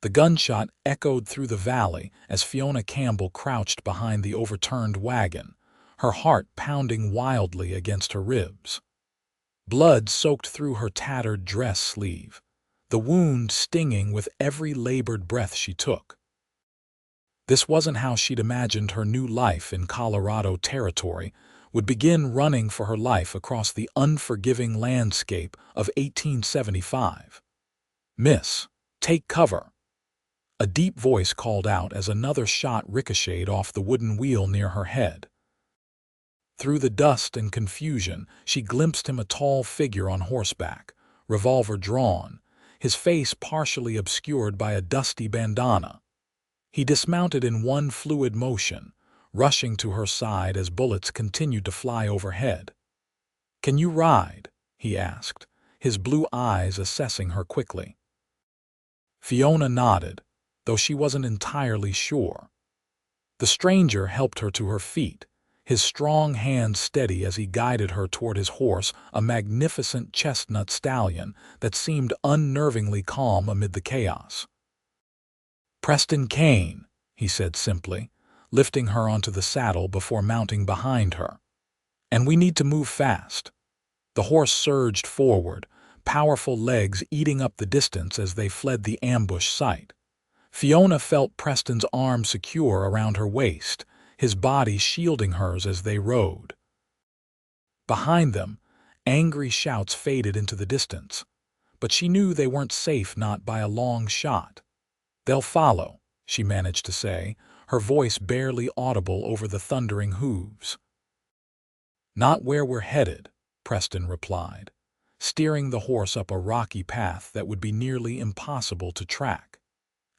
The gunshot echoed through the valley as Fiona Campbell crouched behind the overturned wagon, her heart pounding wildly against her ribs. Blood soaked through her tattered dress sleeve, the wound stinging with every labored breath she took. This wasn't how she'd imagined her new life in Colorado territory would begin, running for her life across the unforgiving landscape of 1875. "Miss, take cover!" A deep voice called out as another shot ricocheted off the wooden wheel near her head. Through the dust and confusion, she glimpsed him, a tall figure on horseback, revolver drawn, his face partially obscured by a dusty bandana. He dismounted in one fluid motion, rushing to her side as bullets continued to fly overhead. "Can you ride?" he asked, his blue eyes assessing her quickly. Fiona nodded, though she wasn't entirely sure. The stranger helped her to her feet, his strong hand steady as he guided her toward his horse, a magnificent chestnut stallion that seemed unnervingly calm amid the chaos. "Preston Kane," he said simply, lifting her onto the saddle before mounting behind her. "And we need to move fast." The horse surged forward, powerful legs eating up the distance as they fled the ambush site. Fiona felt Preston's arm secure around her waist, his body shielding hers as they rode. Behind them, angry shouts faded into the distance, but she knew they weren't safe, not by a long shot. "They'll follow," she managed to say, her voice barely audible over the thundering hooves. "Not where we're headed," Preston replied, steering the horse up a rocky path that would be nearly impossible to track.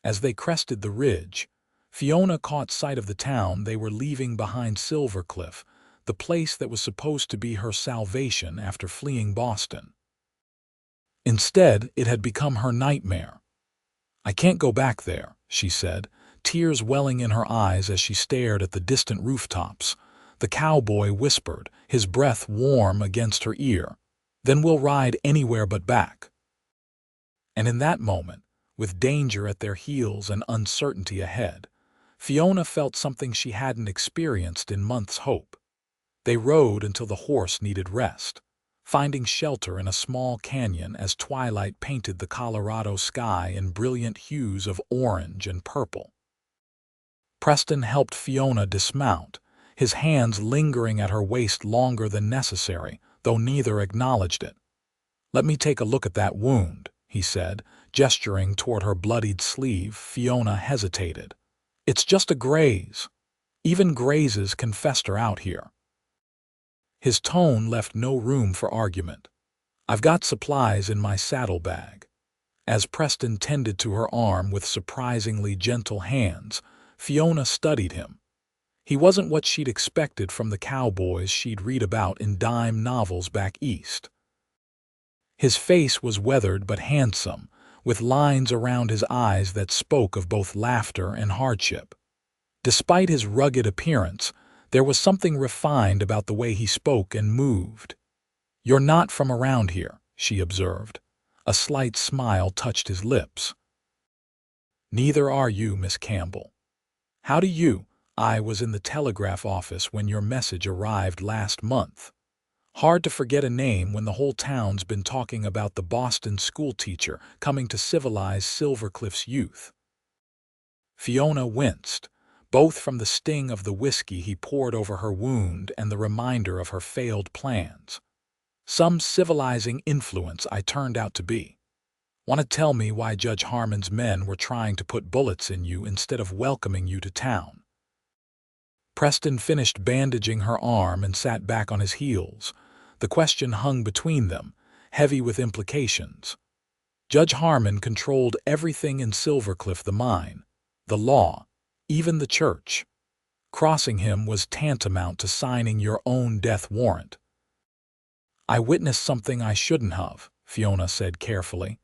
As they crested the ridge, Fiona caught sight of the town they were leaving behind, Silvercliff, the place that was supposed to be her salvation after fleeing Boston. Instead, it had become her nightmare. "I can't go back there," she said, tears welling in her eyes as she stared at the distant rooftops. The cowboy whispered, his breath warm against her ear, "Then we'll ride anywhere but back." And in that moment, with danger at their heels and uncertainty ahead, Fiona felt something she hadn't experienced in months' hope. They rode until the horse needed rest, finding shelter in a small canyon as twilight painted the Colorado sky in brilliant hues of orange and purple. Preston helped Fiona dismount, his hands lingering at her waist longer than necessary, though neither acknowledged it. "Let me take a look at that wound," he said, gesturing toward her bloodied sleeve. Fiona hesitated. "It's just a graze. Even grazes can fester out here." His tone left no room for argument. "I've got supplies in my saddlebag." As Preston tended to her arm with surprisingly gentle hands, Fiona studied him. He wasn't what she'd expected from the cowboys she'd read about in dime novels back east. His face was weathered but handsome, with lines around his eyes that spoke of both laughter and hardship. Despite his rugged appearance, there was something refined about the way he spoke and moved. "You're not from around here," she observed. A slight smile touched his lips. "Neither are you, Miss Campbell. How do you?" "I was in the telegraph office when your message arrived last month." Hard to forget a name when the whole town's been talking about the Boston schoolteacher coming to civilize Silvercliff's youth. Fiona winced, both from the sting of the whiskey he poured over her wound and the reminder of her failed plans. "Some civilizing influence I turned out to be. Want to tell me why Judge Harmon's men were trying to put bullets in you instead of welcoming you to town?" Preston finished bandaging her arm and sat back on his heels. The question hung between them, heavy with implications. Judge Harmon controlled everything in Silvercliff, the mine, the law, even the church. Crossing him was tantamount to signing your own death warrant. "I witnessed something I shouldn't have," Fiona said carefully.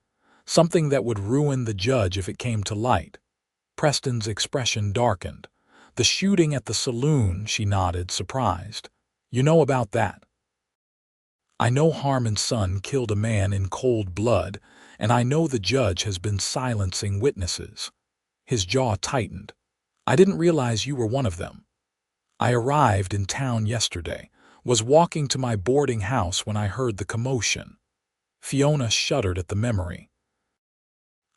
"Something that would ruin the judge if it came to light." Preston's expression darkened. "The shooting at the saloon," she nodded, surprised. "You know about that?" "I know Harmon's son killed a man in cold blood, and I know the judge has been silencing witnesses." His jaw tightened. "I didn't realize you were one of them. I arrived in town yesterday, was walking to my boarding house when I heard the commotion." Fiona shuddered at the memory.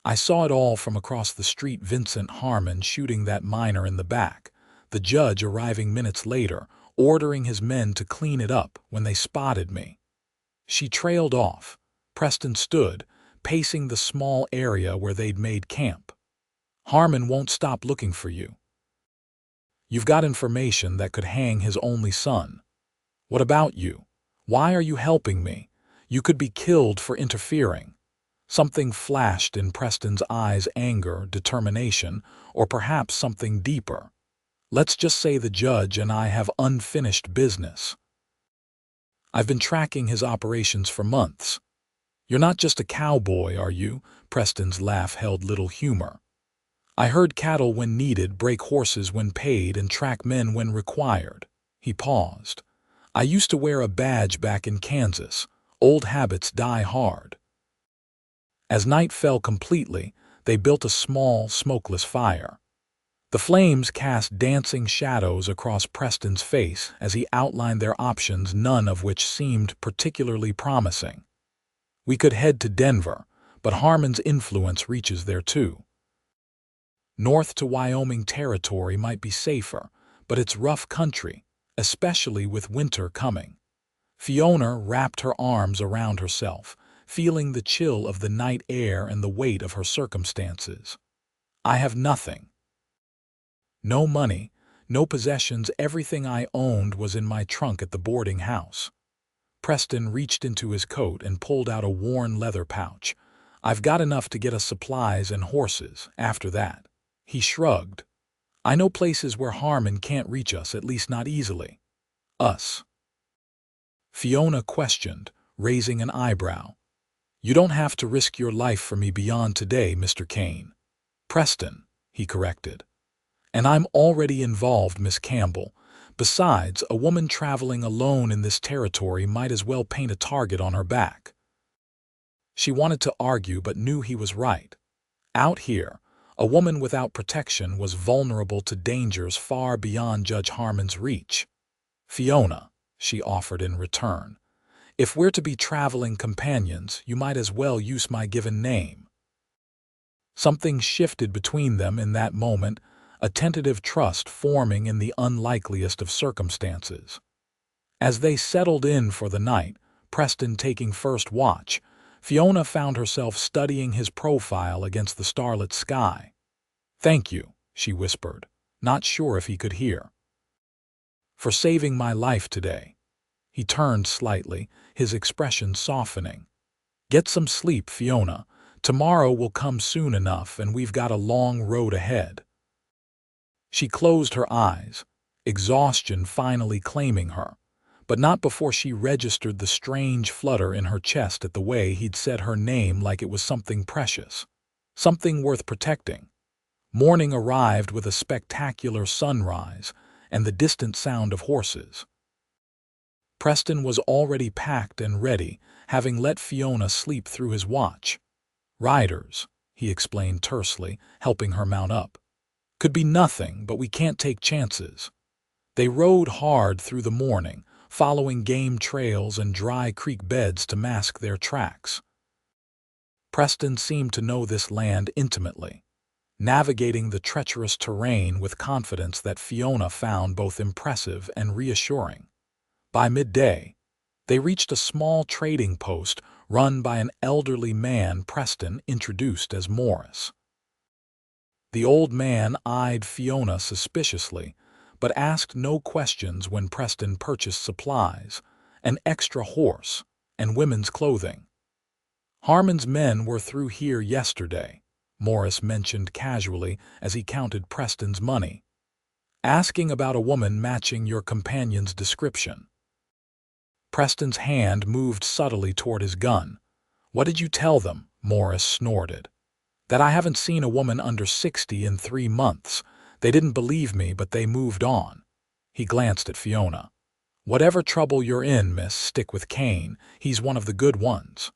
"I saw it all from across the street, Vincent Harmon shooting that miner in the back, the judge arriving minutes later, ordering his men to clean it up when they spotted me." She trailed off. Preston stood, pacing the small area where they'd made camp. "Harmon won't stop looking for you. You've got information that could hang his only son. What about you? Why are you helping me? You could be killed for interfering." Something flashed in Preston's eyes: anger, determination, or perhaps something deeper. "Let's just say the judge and I have unfinished business. I've been tracking his operations for months." "You're not just a cowboy, are you?" Preston's laugh held little humor. "I herd cattle when needed, break horses when paid, and track men when required." He paused. "I used to wear a badge back in Kansas. Old habits die hard." As night fell completely, they built a small, smokeless fire. The flames cast dancing shadows across Preston's face as he outlined their options, none of which seemed particularly promising. "We could head to Denver, but Harmon's influence reaches there too. North to Wyoming territory might be safer, but it's rough country, especially with winter coming." Fiona wrapped her arms around herself, feeling the chill of the night air and the weight of her circumstances. "I have nothing. No money, no possessions. Everything I owned was in my trunk at the boarding house." Preston reached into his coat and pulled out a worn leather pouch. "I've got enough to get us supplies and horses. After that." He shrugged. "I know places where Harmon can't reach us, at least not easily." "Us?" Fiona questioned, raising an eyebrow. "You don't have to risk your life for me beyond today, Mr. Kane." "Preston," he corrected. "And I'm already involved, Miss Campbell. Besides, a woman traveling alone in this territory might as well paint a target on her back." She wanted to argue but knew he was right. Out here, a woman without protection was vulnerable to dangers far beyond Judge Harmon's reach. "Fiona," she offered in return, "if we're to be traveling companions, you might as well use my given name." Something shifted between them in that moment, a tentative trust forming in the unlikeliest of circumstances. As they settled in for the night, Preston taking first watch, Fiona found herself studying his profile against the starlit sky. "Thank you," she whispered, not sure if he could hear, "for saving my life today." He turned slightly, his expression softening. "Get some sleep, Fiona. Tomorrow will come soon enough, and we've got a long road ahead." She closed her eyes, exhaustion finally claiming her, but not before she registered the strange flutter in her chest at the way he'd said her name, like it was something precious, something worth protecting. Morning arrived with a spectacular sunrise and the distant sound of horses. Preston was already packed and ready, having let Fiona sleep through his watch. "Riders," he explained tersely, helping her mount up. "Could be nothing, but we can't take chances." They rode hard through the morning, following game trails and dry creek beds to mask their tracks. Preston seemed to know this land intimately, navigating the treacherous terrain with confidence that Fiona found both impressive and reassuring. By midday, they reached a small trading post run by an elderly man Preston introduced as Morris. The old man eyed Fiona suspiciously, but asked no questions when Preston purchased supplies, an extra horse, and women's clothing. "Harmon's men were through here yesterday," Morris mentioned casually as he counted Preston's money, "asking about a woman matching your companion's description." Preston's hand moved subtly toward his gun. "What did you tell them?" Morris snorted. "That I haven't seen a woman under 60 in 3 months. They didn't believe me, but they moved on." He glanced at Fiona. "Whatever trouble you're in, miss, stick with Kane. He's one of the good ones."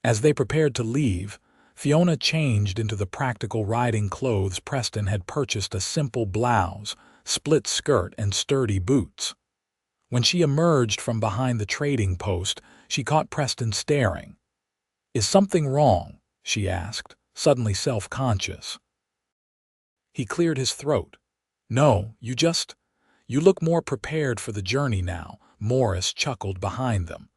As they prepared to leave, Fiona changed into the practical riding clothes Preston had purchased: a simple blouse, split skirt, and sturdy boots. When she emerged from behind the trading post, she caught Preston staring. "Is something wrong?" she asked, suddenly self-conscious. He cleared his throat. "No, you look more prepared for the journey now," Morris chuckled behind them.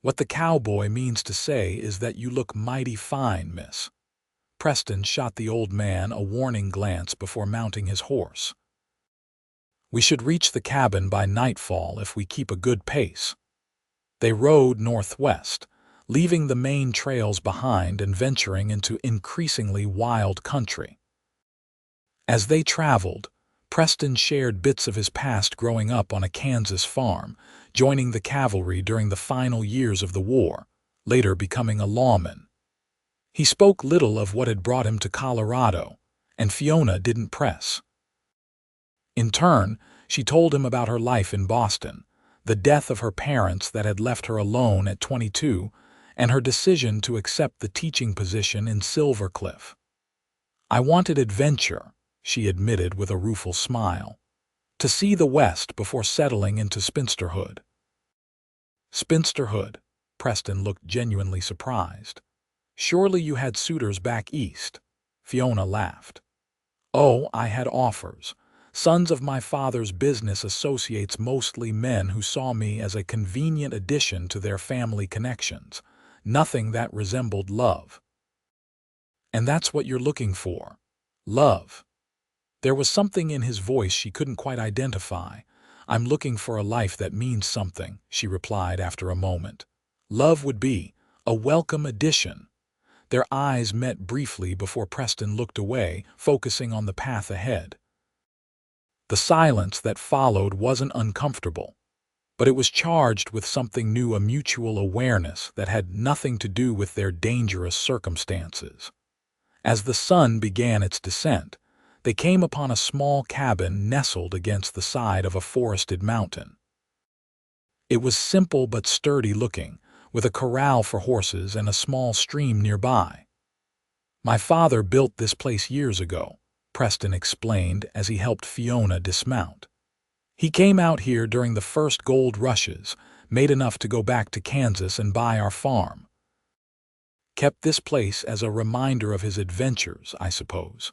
"What the cowboy means to say is that you look mighty fine, miss." Preston shot the old man a warning glance before mounting his horse. "We should reach the cabin by nightfall if we keep a good pace." They rode northwest, leaving the main trails behind and venturing into increasingly wild country. As they traveled, Preston shared bits of his past growing up on a Kansas farm, joining the cavalry during the final years of the war, later becoming a lawman. He spoke little of what had brought him to Colorado, and Fiona didn't press. In turn, she told him about her life in Boston, the death of her parents that had left her alone at 22, and her decision to accept the teaching position in Silvercliff. "I wanted adventure," she admitted with a rueful smile, "to see the West before settling into spinsterhood." "Spinsterhood?" Preston looked genuinely surprised. "Surely you had suitors back east?" Fiona laughed. "Oh, I had offers. Sons of my father's business associates, mostly men who saw me as a convenient addition to their family connections. Nothing that resembled love." "And that's what you're looking for? Love?" There was something in his voice she couldn't quite identify. "I'm looking for a life that means something," she replied after a moment. "Love would be a welcome addition." Their eyes met briefly before Preston looked away, focusing on the path ahead. The silence that followed wasn't uncomfortable, but it was charged with something new, a mutual awareness that had nothing to do with their dangerous circumstances. As the sun began its descent, they came upon a small cabin nestled against the side of a forested mountain. It was simple but sturdy looking, with a corral for horses and a small stream nearby. "My father built this place years ago," Preston explained as he helped Fiona dismount. "He came out here during the first gold rushes, made enough to go back to Kansas and buy our farm. Kept this place as a reminder of his adventures, I suppose."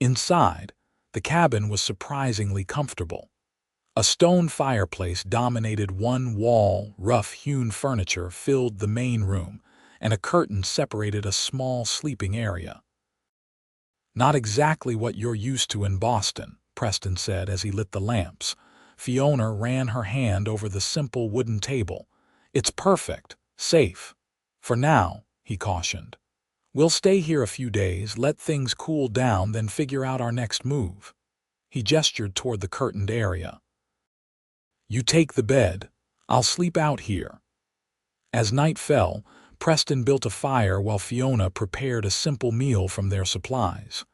Inside, the cabin was surprisingly comfortable. A stone fireplace dominated one wall, rough-hewn furniture filled the main room, and a curtain separated a small sleeping area. "Not exactly what you're used to in Boston," Preston said as he lit the lamps. Fiona ran her hand over the simple wooden table. "It's perfect, safe. For now," he cautioned. "We'll stay here a few days, let things cool down, then figure out our next move." He gestured toward the curtained area. "You take the bed. I'll sleep out here." As night fell, Preston built a fire while Fiona prepared a simple meal from their supplies.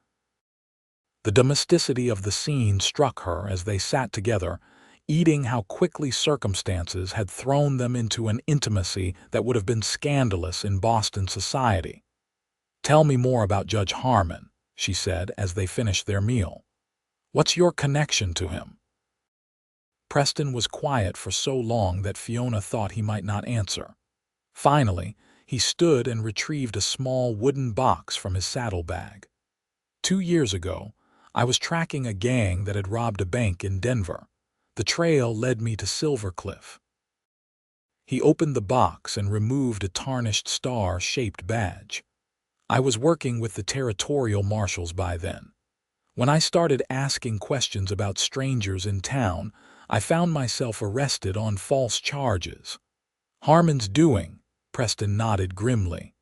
The domesticity of the scene struck her as they sat together, eating, how quickly circumstances had thrown them into an intimacy that would have been scandalous in Boston society. "Tell me more about Judge Harmon," she said as they finished their meal. "What's your connection to him?" Preston was quiet for so long that Fiona thought he might not answer. Finally, he stood and retrieved a small wooden box from his saddlebag. "2 years ago, I was tracking a gang that had robbed a bank in Denver. The trail led me to Silvercliff." He opened the box and removed a tarnished star-shaped badge. "I was working with the territorial marshals by then. When I started asking questions about strangers in town, I found myself arrested on false charges." "Harmon's doing," Preston nodded grimly.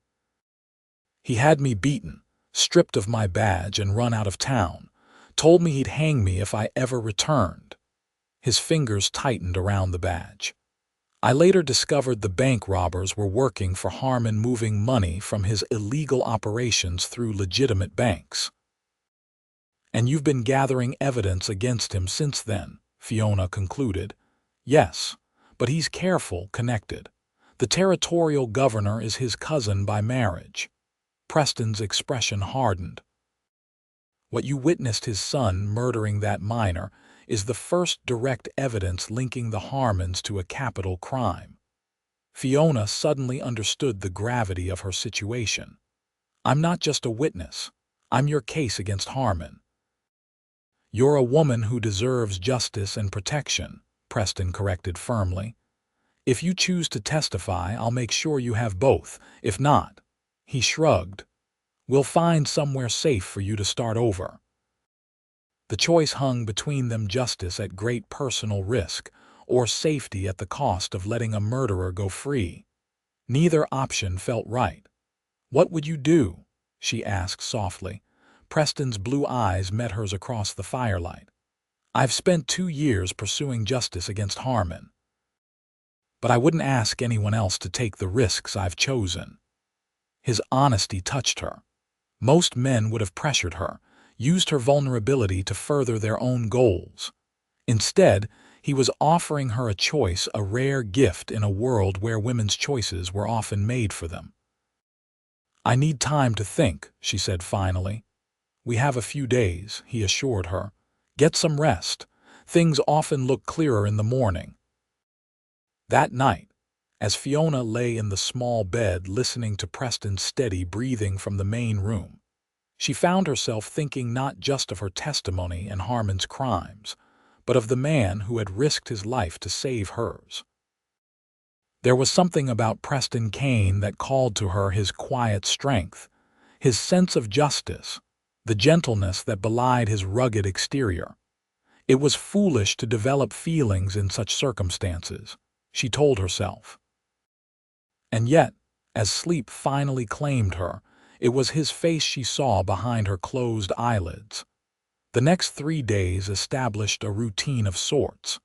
"He had me beaten, stripped of my badge, and run out of town. Told me he'd hang me if I ever returned." His fingers tightened around the badge. "I later discovered the bank robbers were working for Harmon, moving money from his illegal operations through legitimate banks." "And you've been gathering evidence against him since then," Fiona concluded. "Yes, but he's careful, connected. The territorial governor is his cousin by marriage. Preston's expression hardened. What you witnessed his son murdering that minor is the first direct evidence linking the Harmons to a capital crime. Fiona suddenly understood the gravity of her situation. I'm not just a witness. I'm your case against Harmon. You're a woman who deserves justice and protection, Preston corrected firmly. If you choose to testify, I'll make sure you have both. If not, he shrugged, we'll find somewhere safe for you to start over. The choice hung between them: justice at great personal risk, or safety at the cost of letting a murderer go free. Neither option felt right. What would you do? She asked softly. Preston's blue eyes met hers across the firelight. I've spent 2 years pursuing justice against Harmon. But I wouldn't ask anyone else to take the risks I've chosen. His honesty touched her. Most men would have pressured her, used her vulnerability to further their own goals. Instead, he was offering her a choice, a rare gift in a world where women's choices were often made for them. I need time to think, she said finally. We have a few days, he assured her. Get some rest. Things often look clearer in the morning. That night, as Fiona lay in the small bed listening to Preston's steady breathing from the main room, she found herself thinking not just of her testimony and Harmon's crimes, but of the man who had risked his life to save hers. There was something about Preston Kane that called to her: his quiet strength, his sense of justice, the gentleness that belied his rugged exterior. It was foolish to develop feelings in such circumstances, she told herself. And yet, as sleep finally claimed her, it was his face she saw behind her closed eyelids. The next 3 days established a routine of sorts.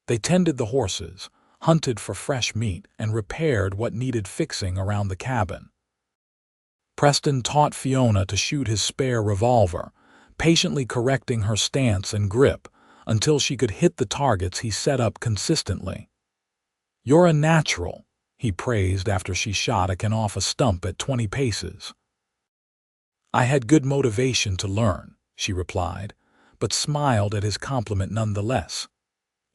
They tended the horses, hunted for fresh meat, and repaired what needed fixing around the cabin. Preston taught Fiona to shoot his spare revolver, patiently correcting her stance and grip until she could hit the targets he set up consistently. You're a natural, he praised after she shot a can off a stump at 20 paces. I had good motivation to learn, she replied, but smiled at his compliment nonetheless.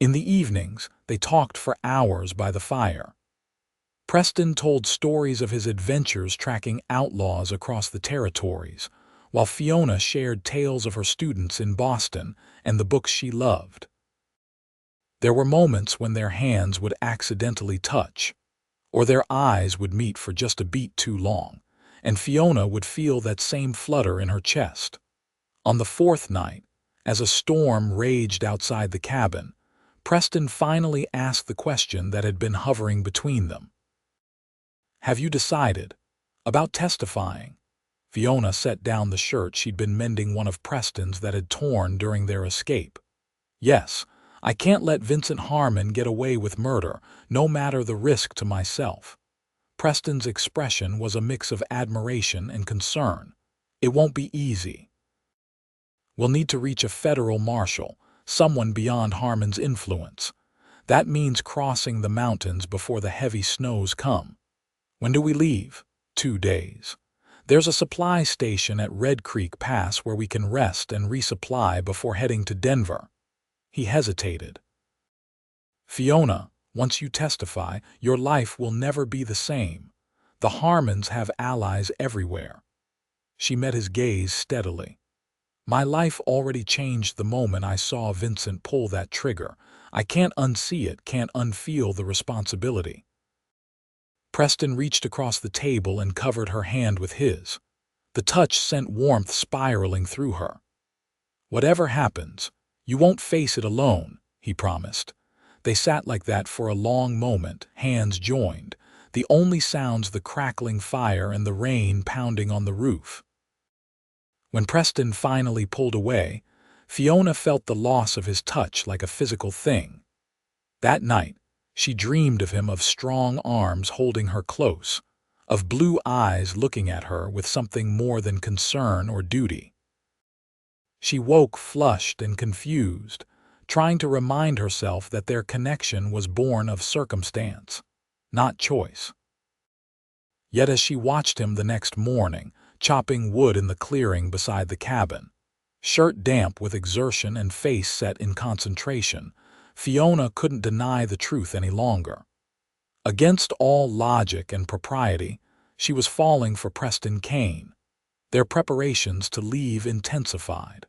In the evenings, they talked for hours by the fire. Preston told stories of his adventures tracking outlaws across the territories, while Fiona shared tales of her students in Boston and the books she loved. There were moments when their hands would accidentally touch, or their eyes would meet for just a beat too long, and Fiona would feel that same flutter in her chest. On the 4th night, as a storm raged outside the cabin, Preston finally asked the question that had been hovering between them. Have you decided about testifying? Fiona set down the shirt she'd been mending, one of Preston's that had torn during their escape. Yes, I can't let Vincent Harmon get away with murder, no matter the risk to myself. Preston's expression was a mix of admiration and concern. It won't be easy. We'll need to reach a federal marshal, someone beyond Harmon's influence. That means crossing the mountains before the heavy snows come. When do we leave? 2 days. There's a supply station at Red Creek Pass where we can rest and resupply before heading to Denver. He hesitated. Fiona, once you testify, your life will never be the same. The Harmons have allies everywhere. She met his gaze steadily. My life already changed the moment I saw Vincent pull that trigger. I can't unsee it, can't unfeel the responsibility. Preston reached across the table and covered her hand with his. The touch sent warmth spiraling through her. Whatever happens, you won't face it alone, he promised. They sat like that for a long moment, hands joined, the only sounds the crackling fire and the rain pounding on the roof. When Preston finally pulled away, Fiona felt the loss of his touch like a physical thing. That night, she dreamed of him, of strong arms holding her close, of blue eyes looking at her with something more than concern or duty. She woke flushed and confused, trying to remind herself that their connection was born of circumstance. not choice. Yet as she watched him the next morning, chopping wood in the clearing beside the cabin, shirt damp with exertion and face set in concentration, Fiona couldn't deny the truth any longer. Against all logic and propriety, she was falling for Preston Kane. Their preparations to leave intensified.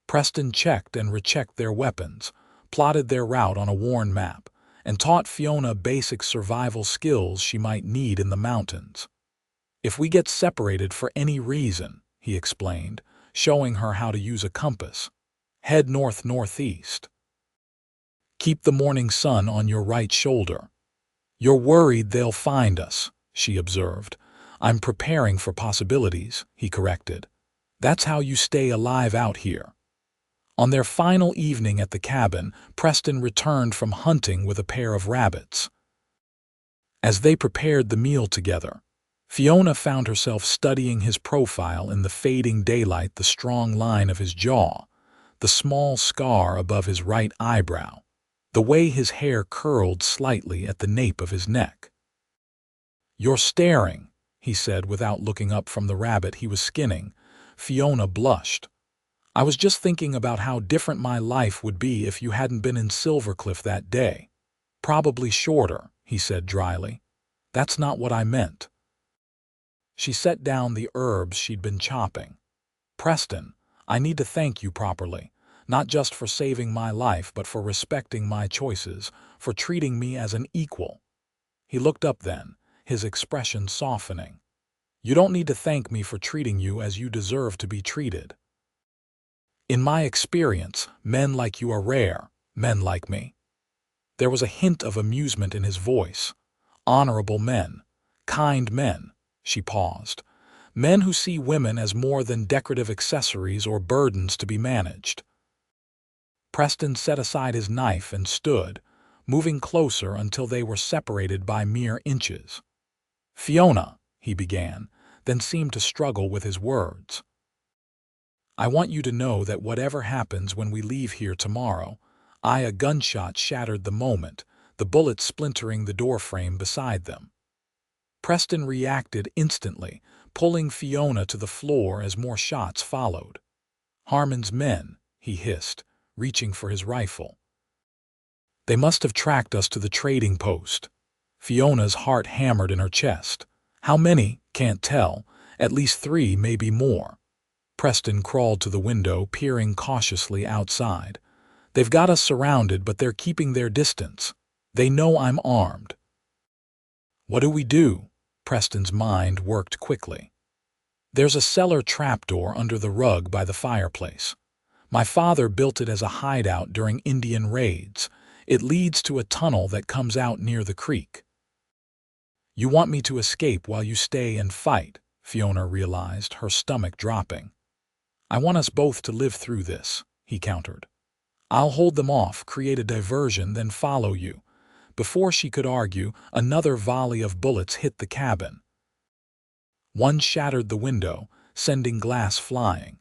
Preston checked and rechecked their weapons, plotted their route on a worn map, and taught Fiona basic survival skills she might need in the mountains. "If we get separated for any reason," he explained, showing her how to use a compass, "head north-northeast. Keep the morning sun on your right shoulder." "You're worried they'll find us," she observed. "I'm preparing for possibilities," he corrected. "That's how you stay alive out here." On their final evening at the cabin, Preston returned from hunting with a pair of rabbits. As they prepared the meal together, Fiona found herself studying his profile in the fading daylight, the strong line of his jaw, the small scar above his right eyebrow, the way his hair curled slightly at the nape of his neck. "You're staring," he said without looking up from the rabbit he was skinning. Fiona blushed. "I was just thinking about how different my life would be if you hadn't been in Silvercliff that day." "Probably shorter," he said dryly. "That's not what I meant." She set down the herbs she'd been chopping. "Preston, I need to thank you properly, not just for saving my life but for respecting my choices, for treating me as an equal." He looked up then, his expression softening. "You don't need to thank me for treating you as you deserve to be treated. In my experience, men like you are rare, men like me." There was a hint of amusement in his voice. "Honorable men, kind men." She paused. "Men who see women as more than decorative accessories or burdens to be managed." Preston set aside his knife and stood, moving closer until they were separated by mere inches. "Fiona," he began, then seemed to struggle with his words. "I want you to know that whatever happens when we leave here tomorrow," a gunshot shattered the moment, the bullet splintering the doorframe beside them. Preston reacted instantly, pulling Fiona to the floor as more shots followed. "Harmon's men," he hissed, reaching for his rifle. "They must have tracked us to the trading post." Fiona's heart hammered in her chest. "How many? Can't tell. At least 3, maybe more." Preston crawled to the window, peering cautiously outside. "They've got us surrounded, but they're keeping their distance. They know I'm armed." "What do we do?" Preston's mind worked quickly. "There's a cellar trapdoor under the rug by the fireplace. My father built it as a hideout during Indian raids. It leads to a tunnel that comes out near the creek." "You want me to escape while you stay and fight," Fiona realized, her stomach dropping. "I want us both to live through this," he countered. "I'll hold them off, create a diversion, then follow you." Before she could argue, another volley of bullets hit the cabin. One shattered the window, sending glass flying.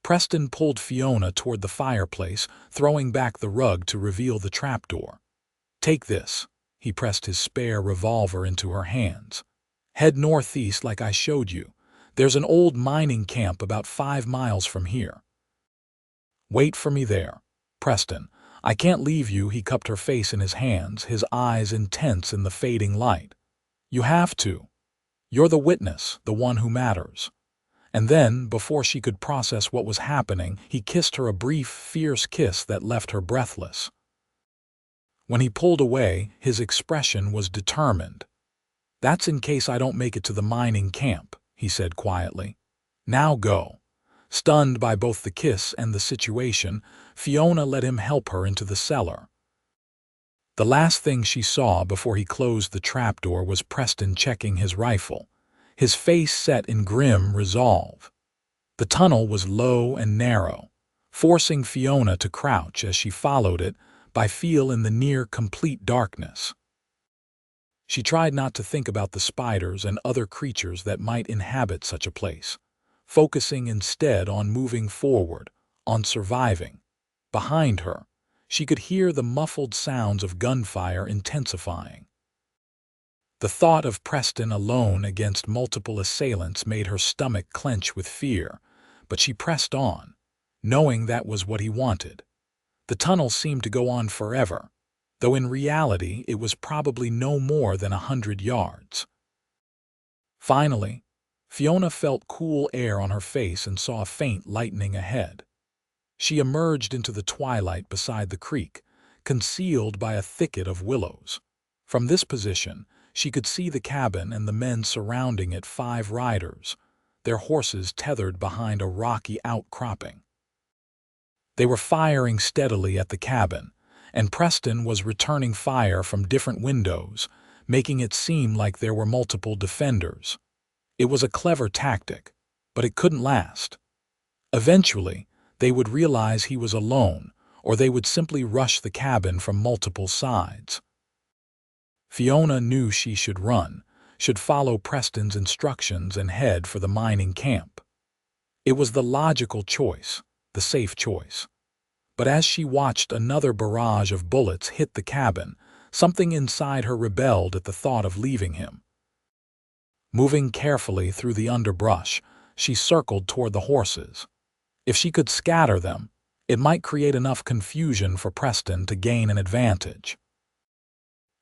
Preston pulled Fiona toward the fireplace, throwing back the rug to reveal the trapdoor. "Take this." He pressed his spare revolver into her hands. "Head northeast like I showed you. There's an old mining camp about 5 miles from here. Wait for me there. Preston, I can't leave you." He cupped her face in his hands, his eyes intense in the fading light. "You have to. You're the witness, the one who matters." And then, before she could process what was happening, he kissed her a brief, fierce kiss that left her breathless. When he pulled away, his expression was determined. "That's in case I don't make it to the mining camp," he said quietly. "Now go." Stunned by both the kiss and the situation, Fiona let him help her into the cellar. The last thing she saw before he closed the trapdoor was Preston checking his rifle, his face set in grim resolve. The tunnel was low and narrow, forcing Fiona to crouch as she followed it by feel in the near-complete darkness. She tried not to think about the spiders and other creatures that might inhabit such a place, focusing instead on moving forward, on surviving. Behind her, she could hear the muffled sounds of gunfire intensifying. The thought of Preston alone against multiple assailants made her stomach clench with fear, but she pressed on, knowing that was what he wanted. The tunnel seemed to go on forever, though in reality it was probably no more than 100 yards. Finally, Fiona felt cool air on her face and saw a faint lightening ahead. She emerged into the twilight beside the creek, concealed by a thicket of willows. From this position, she could see the cabin and the men surrounding it, 5 riders, their horses tethered behind a rocky outcropping. They were firing steadily at the cabin, and Preston was returning fire from different windows, making it seem like there were multiple defenders. It was a clever tactic, but it couldn't last. Eventually, they would realize he was alone, or they would simply rush the cabin from multiple sides. Fiona knew she should run, should follow Preston's instructions and head for the mining camp. It was the logical choice, the safe choice. But as she watched another barrage of bullets hit the cabin, something inside her rebelled at the thought of leaving him. Moving carefully through the underbrush, she circled toward the horses. If she could scatter them, it might create enough confusion for Preston to gain an advantage.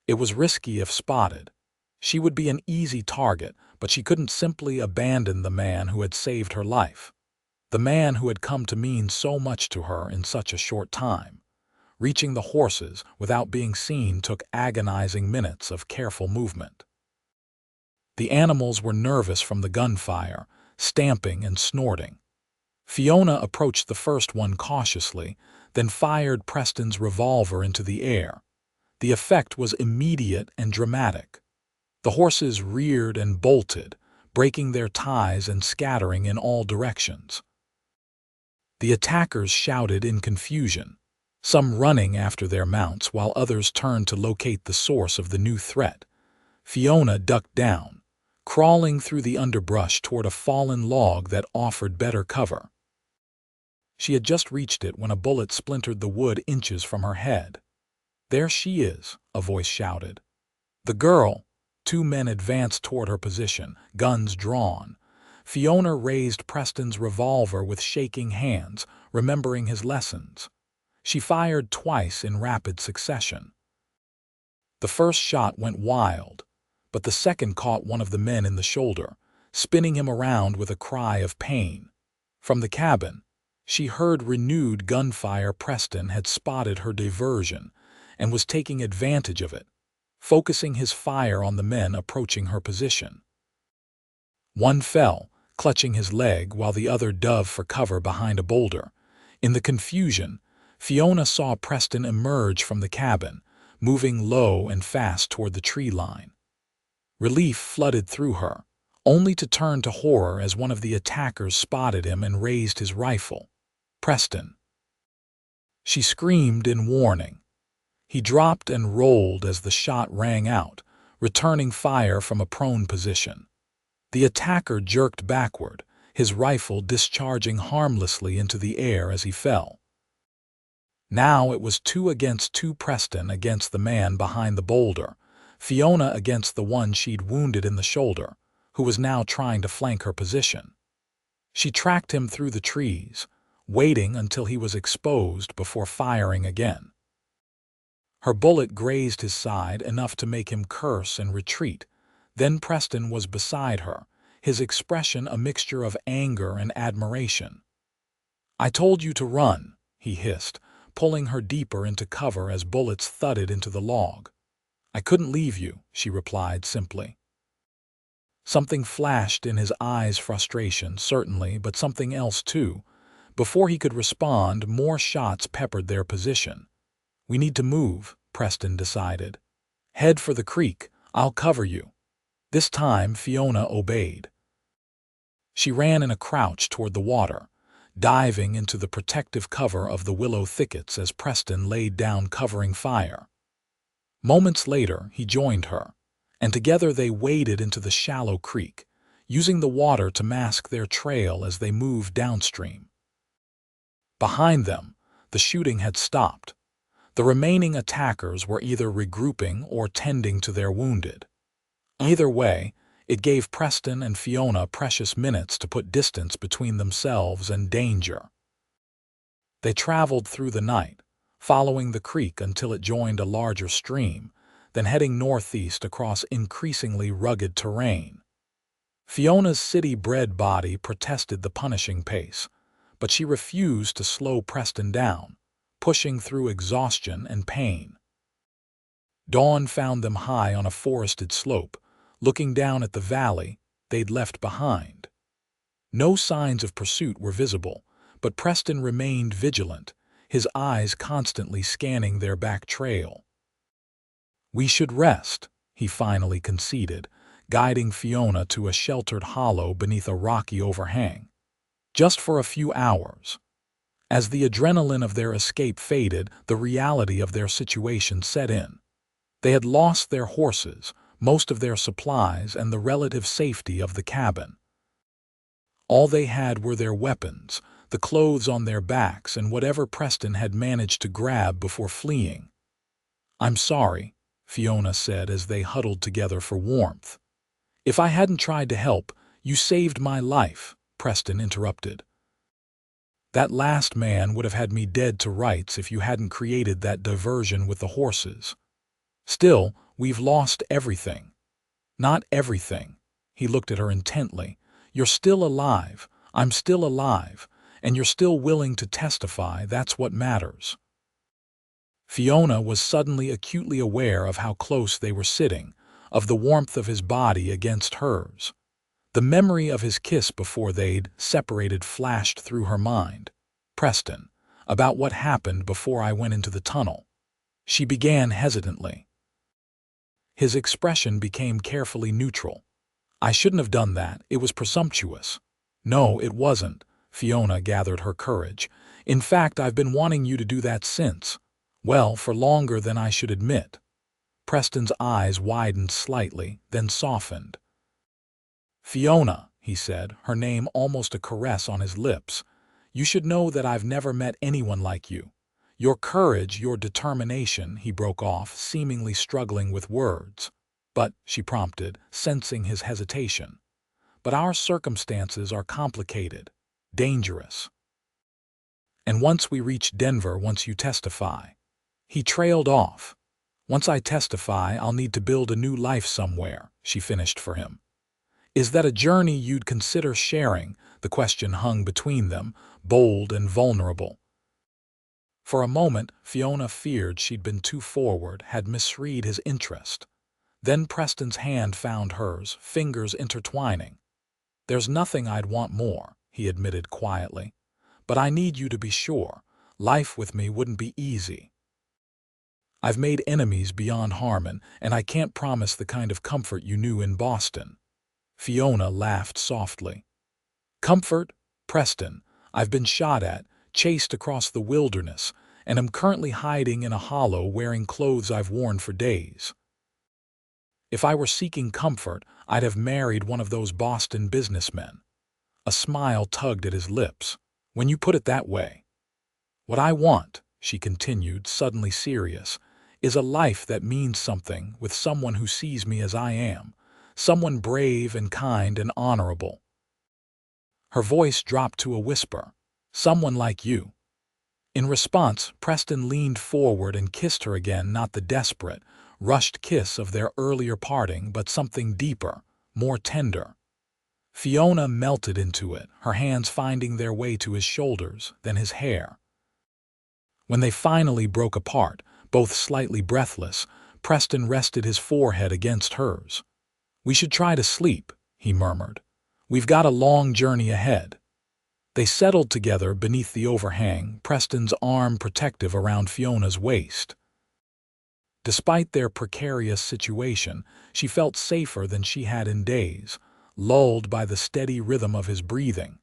It was risky if spotted. She would be an easy target, but she couldn't simply abandon the man who had saved her life. The man who had come to mean so much to her in such a short time. Reaching the horses without being seen took agonizing minutes of careful movement. The animals were nervous from the gunfire, stamping and snorting. Fiona approached the first one cautiously, then fired Preston's revolver into the air. The effect was immediate and dramatic. The horses reared and bolted, breaking their ties and scattering in all directions. The attackers shouted in confusion, some running after their mounts while others turned to locate the source of the new threat. Fiona ducked down, crawling through the underbrush toward a fallen log that offered better cover. She had just reached it when a bullet splintered the wood inches from her head. "There she is," a voice shouted. The girl. 2 men advanced toward her position, guns drawn. Fiona raised Preston's revolver with shaking hands, remembering his lessons. She fired twice in rapid succession. The first shot went wild, but the second caught one of the men in the shoulder, spinning him around with a cry of pain. From the cabin, she heard renewed gunfire. Preston had spotted her diversion and was taking advantage of it, focusing his fire on the men approaching her position. One fell, clutching his leg, while the other dove for cover behind a boulder. In the confusion, Fiona saw Preston emerge from the cabin, moving low and fast toward the tree line. Relief flooded through her, only to turn to horror as one of the attackers spotted him and raised his rifle. "Preston!" She screamed in warning. He dropped and rolled as the shot rang out, returning fire from a prone position. The attacker jerked backward, his rifle discharging harmlessly into the air as he fell. Now it was 2 against 2, Preston against the man behind the boulder, Fiona against the one she'd wounded in the shoulder, who was now trying to flank her position. She tracked him through the trees, waiting until he was exposed before firing again. Her bullet grazed his side enough to make him curse and retreat. Then Preston was beside her, his expression a mixture of anger and admiration. "I told you to run," he hissed, pulling her deeper into cover as bullets thudded into the log. "I couldn't leave you," she replied simply. Something flashed in his eyes, frustration, certainly, but something else too. Before he could respond, more shots peppered their position. "We need to move," Preston decided. "Head for the creek. I'll cover you." This time Fiona obeyed. She ran in a crouch toward the water, diving into the protective cover of the willow thickets as Preston laid down covering fire. Moments later, he joined her, and together they waded into the shallow creek, using the water to mask their trail as they moved downstream. Behind them, the shooting had stopped. The remaining attackers were either regrouping or tending to their wounded. Either way, it gave Preston and Fiona precious minutes to put distance between themselves and danger. They traveled through the night, following the creek until it joined a larger stream, then heading northeast across increasingly rugged terrain. Fiona's city-bred body protested the punishing pace, but she refused to slow Preston down, pushing through exhaustion and pain. Dawn found them high on a forested slope, looking down at the valley they'd left behind. No signs of pursuit were visible, but Preston remained vigilant, his eyes constantly scanning their back trail. "We should rest," he finally conceded, guiding Fiona to a sheltered hollow beneath a rocky overhang. "Just for a few hours." As the adrenaline of their escape faded, the reality of their situation set in. They had lost their horses, most of their supplies, and the relative safety of the cabin. All they had were their weapons, the clothes on their backs, and whatever Preston had managed to grab before fleeing. "I'm sorry," Fiona said as they huddled together for warmth. "If I hadn't tried to help, you saved my life," Preston interrupted. "That last man would have had me dead to rights if you hadn't created that diversion with the horses. Still, we've lost everything." "Not everything." He looked at her intently. "You're still alive, I'm still alive, and you're still willing to testify. That's what matters." Fiona was suddenly acutely aware of how close they were sitting, of the warmth of his body against hers. The memory of his kiss before they'd separated flashed through her mind. "Preston, about what happened before I went into the tunnel," she began hesitantly. His expression became carefully neutral. "I shouldn't have done that. It was presumptuous." "No, it wasn't." Fiona gathered her courage. "In fact, I've been wanting you to do that since. Well, for longer than I should admit." Preston's eyes widened slightly, then softened. "Fiona," he said, her name almost a caress on his lips, "you should know that I've never met anyone like you. Your courage, your determination," he broke off, seemingly struggling with words. "But," she prompted, sensing his hesitation, "but our circumstances are complicated, dangerous. And once we reach Denver, once you testify." He trailed off. "Once I testify, I'll need to build a new life somewhere," she finished for him. "Is that a journey you'd consider sharing?" The question hung between them, bold and vulnerable. For a moment, Fiona feared she'd been too forward, had misread his interest. Then Preston's hand found hers, fingers intertwining. "There's nothing I'd want more," he admitted quietly. "But I need you to be sure. Life with me wouldn't be easy. I've made enemies beyond Harmon, and I can't promise the kind of comfort you knew in Boston." Fiona laughed softly. "Comfort? Preston, I've been shot at, chased across the wilderness, and am currently hiding in a hollow wearing clothes I've worn for days. If I were seeking comfort, I'd have married one of those Boston businessmen." A smile tugged at his lips. "When you put it that way. What I want," she continued, suddenly serious, "is a life that means something, with someone who sees me as I am, someone brave and kind and honorable." Her voice dropped to a whisper. "Someone like you." In response, Preston leaned forward and kissed her again, not the desperate, rushed kiss of their earlier parting, but something deeper, more tender. Fiona melted into it, her hands finding their way to his shoulders, then his hair. When they finally broke apart, both slightly breathless, Preston rested his forehead against hers. "We should try to sleep," he murmured. "We've got a long journey ahead." They settled together beneath the overhang, Preston's arm protective around Fiona's waist. Despite their precarious situation, she felt safer than she had in days, lulled by the steady rhythm of his breathing.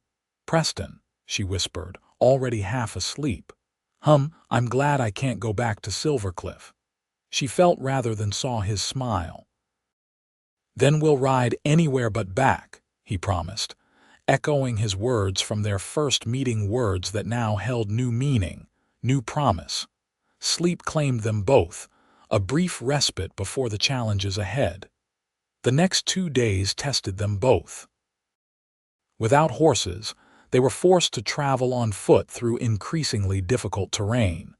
"Preston," she whispered, already half asleep. I'm glad I can't go back to Silvercliff." She felt rather than saw his smile. "Then we'll ride anywhere but back," he promised, echoing his words from their first meeting, words that now held new meaning, new promise. Sleep claimed them both, a brief respite before the challenges ahead. The next 2 days tested them both. Without horses, they were forced to travel on foot through increasingly difficult terrain.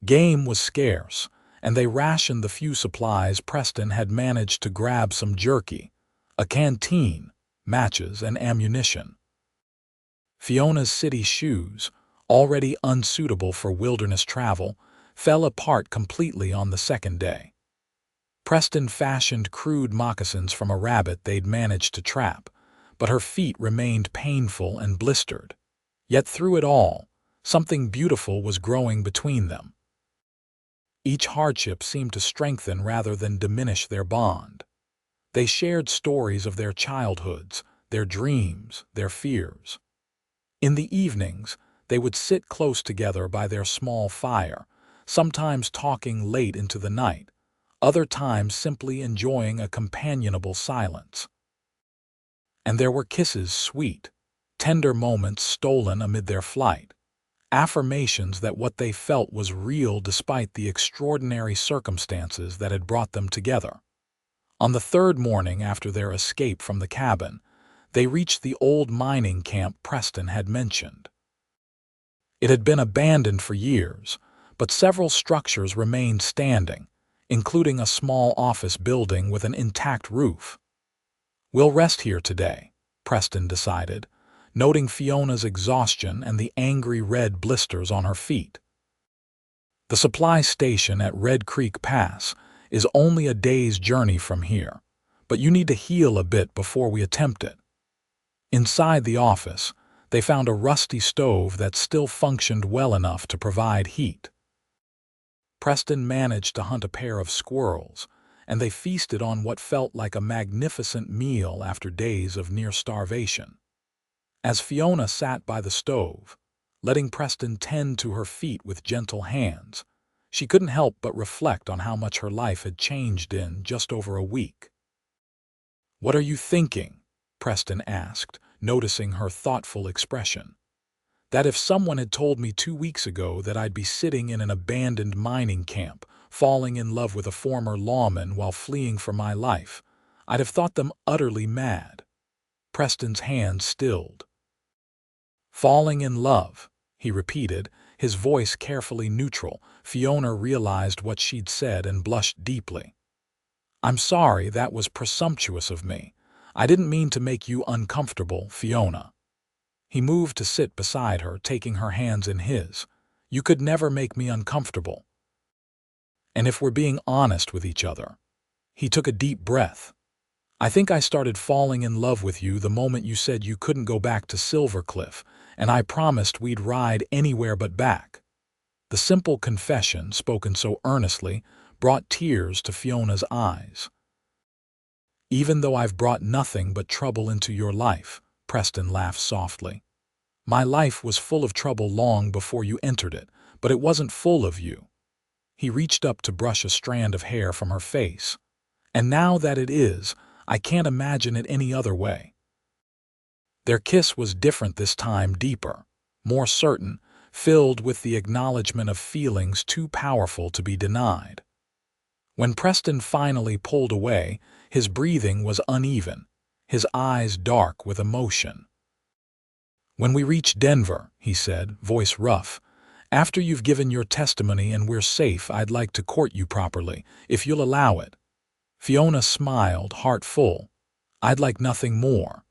Game was scarce, and they rationed the few supplies Preston had managed to grab: some jerky, a canteen, matches, and ammunition. Fiona's city shoes, already unsuitable for wilderness travel, fell apart completely on the second day. Preston fashioned crude moccasins from a rabbit they'd managed to trap, but her feet remained painful and blistered. Yet through it all, something beautiful was growing between them. Each hardship seemed to strengthen rather than diminish their bond. They shared stories of their childhoods, their dreams, their fears. In the evenings, they would sit close together by their small fire, sometimes talking late into the night, other times simply enjoying a companionable silence. And there were kisses, sweet, tender moments stolen amid their flight, affirmations that what they felt was real despite the extraordinary circumstances that had brought them together. On the third morning after their escape from the cabin, they reached the old mining camp Preston had mentioned. It had been abandoned for years, but several structures remained standing, including a small office building with an intact roof. "We'll rest here today," Preston decided, noting Fiona's exhaustion and the angry red blisters on her feet. "The supply station at Red Creek Pass is only a day's journey from here, but you need to heal a bit before we attempt it." Inside the office, they found a rusty stove that still functioned well enough to provide heat. Preston managed to hunt a pair of squirrels, and they feasted on what felt like a magnificent meal after days of near starvation. As Fiona sat by the stove, letting Preston tend to her feet with gentle hands, she couldn't help but reflect on how much her life had changed in just over a week. "What are you thinking?" Preston asked, noticing her thoughtful expression. "That if someone had told me 2 weeks ago that I'd be sitting in an abandoned mining camp, falling in love with a former lawman while fleeing for my life, I'd have thought them utterly mad." Preston's hand stilled. "Falling in love," he repeated, his voice carefully neutral. Fiona realized what she'd said and blushed deeply. "I'm sorry, that was presumptuous of me. I didn't mean to make you uncomfortable, Fiona." He moved to sit beside her, taking her hands in his. "You could never make me uncomfortable. And if we're being honest with each other," he took a deep breath, "I think I started falling in love with you the moment you said you couldn't go back to Silvercliff, and I promised we'd ride anywhere but back." The simple confession, spoken so earnestly, brought tears to Fiona's eyes. "Even though I've brought nothing but trouble into your life," Preston laughed softly. "My life was full of trouble long before you entered it, but it wasn't full of you." He reached up to brush a strand of hair from her face. "And now that it is, I can't imagine it any other way." Their kiss was different this time, deeper, more certain, filled with the acknowledgement of feelings too powerful to be denied. When Preston finally pulled away, his breathing was uneven, his eyes dark with emotion. "When we reach Denver," he said, voice rough, "after you've given your testimony and we're safe, I'd like to court you properly, if you'll allow it." Fiona smiled, heart full. "I'd like nothing more."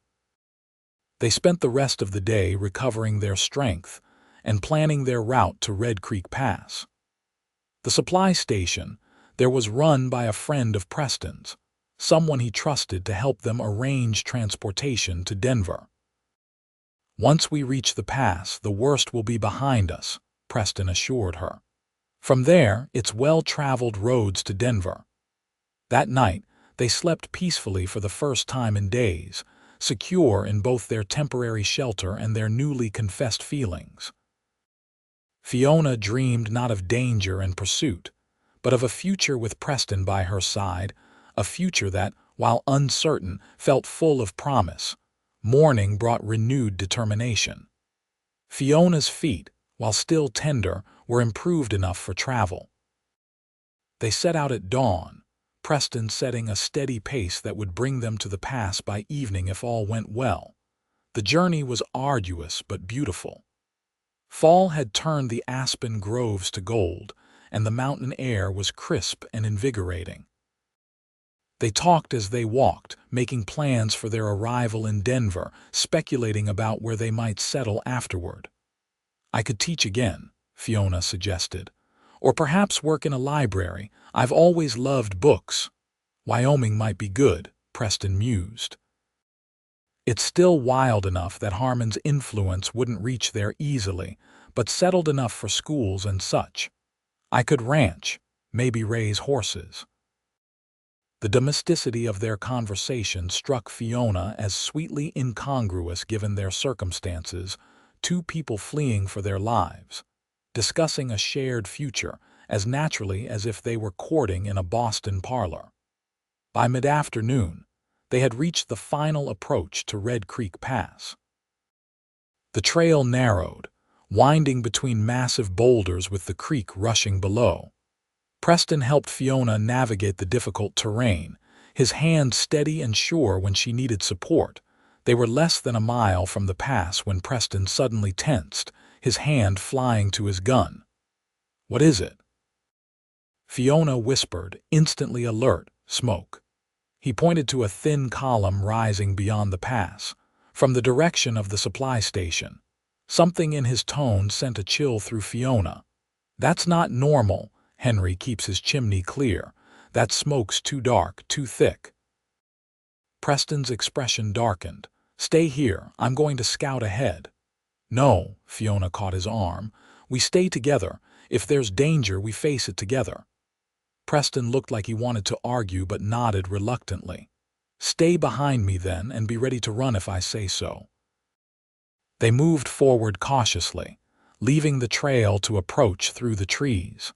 They spent the rest of the day recovering their strength and planning their route to Red Creek Pass. The supply station there was run by a friend of Preston's, someone he trusted to help them arrange transportation to Denver. "Once we reach the pass, the worst will be behind us," Preston assured her. "From there, it's well-traveled roads to Denver." That night, they slept peacefully for the first time in days, secure in both their temporary shelter and their newly confessed feelings. Fiona dreamed not of danger and pursuit, but of a future with Preston by her side, a future that, while uncertain, felt full of promise. Morning brought renewed determination. Fiona's feet, while still tender, were improved enough for travel. They set out at dawn, Preston setting a steady pace that would bring them to the pass by evening if all went well. The journey was arduous but beautiful. Fall had turned the aspen groves to gold, and the mountain air was crisp and invigorating. They talked as they walked, making plans for their arrival in Denver, speculating about where they might settle afterward. "I could teach again," Fiona suggested. "Or perhaps work in a library. I've always loved books." "Wyoming might be good," Preston mused. "It's still wild enough that Harmon's influence wouldn't reach there easily, but settled enough for schools and such. I could ranch, maybe raise horses." The domesticity of their conversation struck Fiona as sweetly incongruous given their circumstances, two people fleeing for their lives, discussing a shared future as naturally as if they were courting in a Boston parlor. By mid-afternoon, they had reached the final approach to Red Creek Pass. The trail narrowed, winding between massive boulders with the creek rushing below. Preston helped Fiona navigate the difficult terrain, his hand steady and sure when she needed support. They were less than a mile from the pass when Preston suddenly tensed, his hand flying to his gun. "What is it?" Fiona whispered, instantly alert. "Smoke." He pointed to a thin column rising beyond the pass, from the direction of the supply station. Something in his tone sent a chill through Fiona. "That's not normal. Henry keeps his chimney clear. That smoke's too dark, too thick." Preston's expression darkened. "Stay here. I'm going to scout ahead." "No," Fiona caught his arm. "We stay together. If there's danger, we face it together." Preston looked like he wanted to argue but nodded reluctantly. "Stay behind me then and be ready to run if I say so." They moved forward cautiously, leaving the trail to approach through the trees.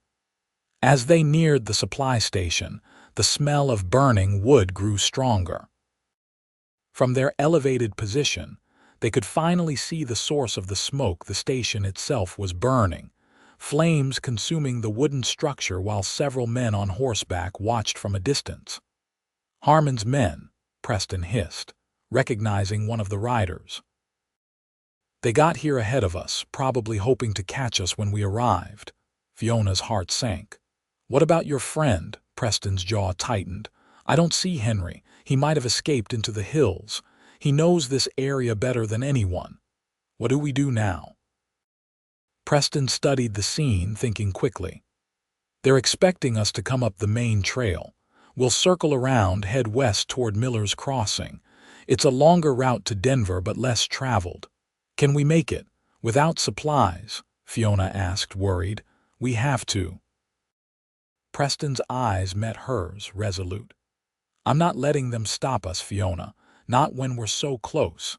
As they neared the supply station, the smell of burning wood grew stronger. From their elevated position, they could finally see the source of the smoke. The station itself was burning, flames consuming the wooden structure while several men on horseback watched from a distance. "Harmon's men," Preston hissed, recognizing one of the riders. "They got here ahead of us, probably hoping to catch us when we arrived." Fiona's heart sank. "What about your friend?" Preston's jaw tightened. "I don't see Henry. He might have escaped into the hills. He knows this area better than anyone. What do we do now?" Preston studied the scene, thinking quickly. "They're expecting us to come up the main trail. We'll circle around, head west toward Miller's Crossing. It's a longer route to Denver but less traveled." "Can we make it? Without supplies?" Fiona asked, worried. "We have to." Preston's eyes met hers, resolute. "I'm not letting them stop us, Fiona. Not when we're so close."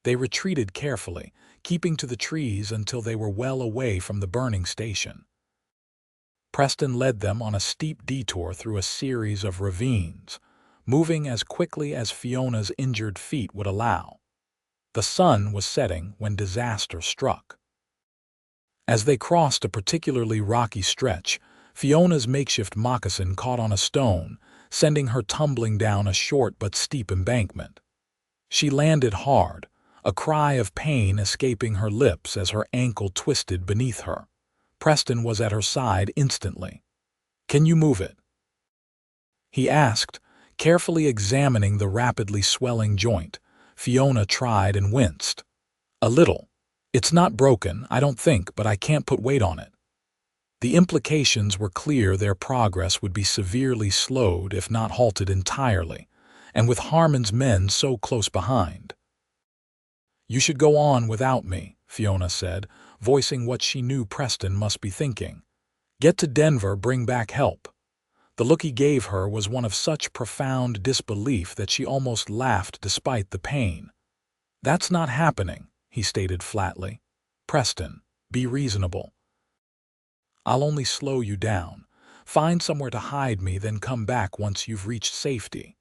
They retreated carefully, keeping to the trees until they were well away from the burning station. Preston led them on a steep detour through a series of ravines, moving as quickly as Fiona's injured feet would allow. The sun was setting when disaster struck. As they crossed a particularly rocky stretch, Fiona's makeshift moccasin caught on a stone, sending her tumbling down a short but steep embankment. She landed hard, a cry of pain escaping her lips as her ankle twisted beneath her. Preston was at her side instantly. "Can you move it?" he asked, carefully examining the rapidly swelling joint. Fiona tried and winced. "A little. It's not broken, I don't think, but I can't put weight on it." The implications were clear. Their progress would be severely slowed if not halted entirely, and with Harmon's men so close behind. "You should go on without me," Fiona said, voicing what she knew Preston must be thinking. "Get to Denver, bring back help." The look he gave her was one of such profound disbelief that she almost laughed despite the pain. "That's not happening," he stated flatly. "Preston, be reasonable. I'll only slow you down. Find somewhere to hide me, then come back once you've reached safety."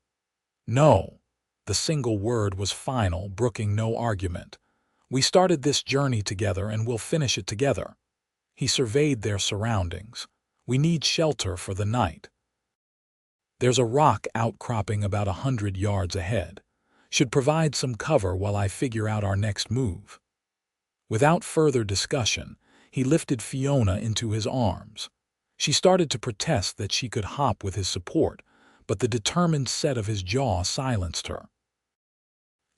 "No." The single word was final, brooking no argument. "We started this journey together and we'll finish it together." He surveyed their surroundings. "We need shelter for the night." There's a rock outcropping about 100 yards ahead. Should provide some cover while I figure out our next move." Without further discussion, he lifted Fiona into his arms. She started to protest that she could hop with his support, but the determined set of his jaw silenced her.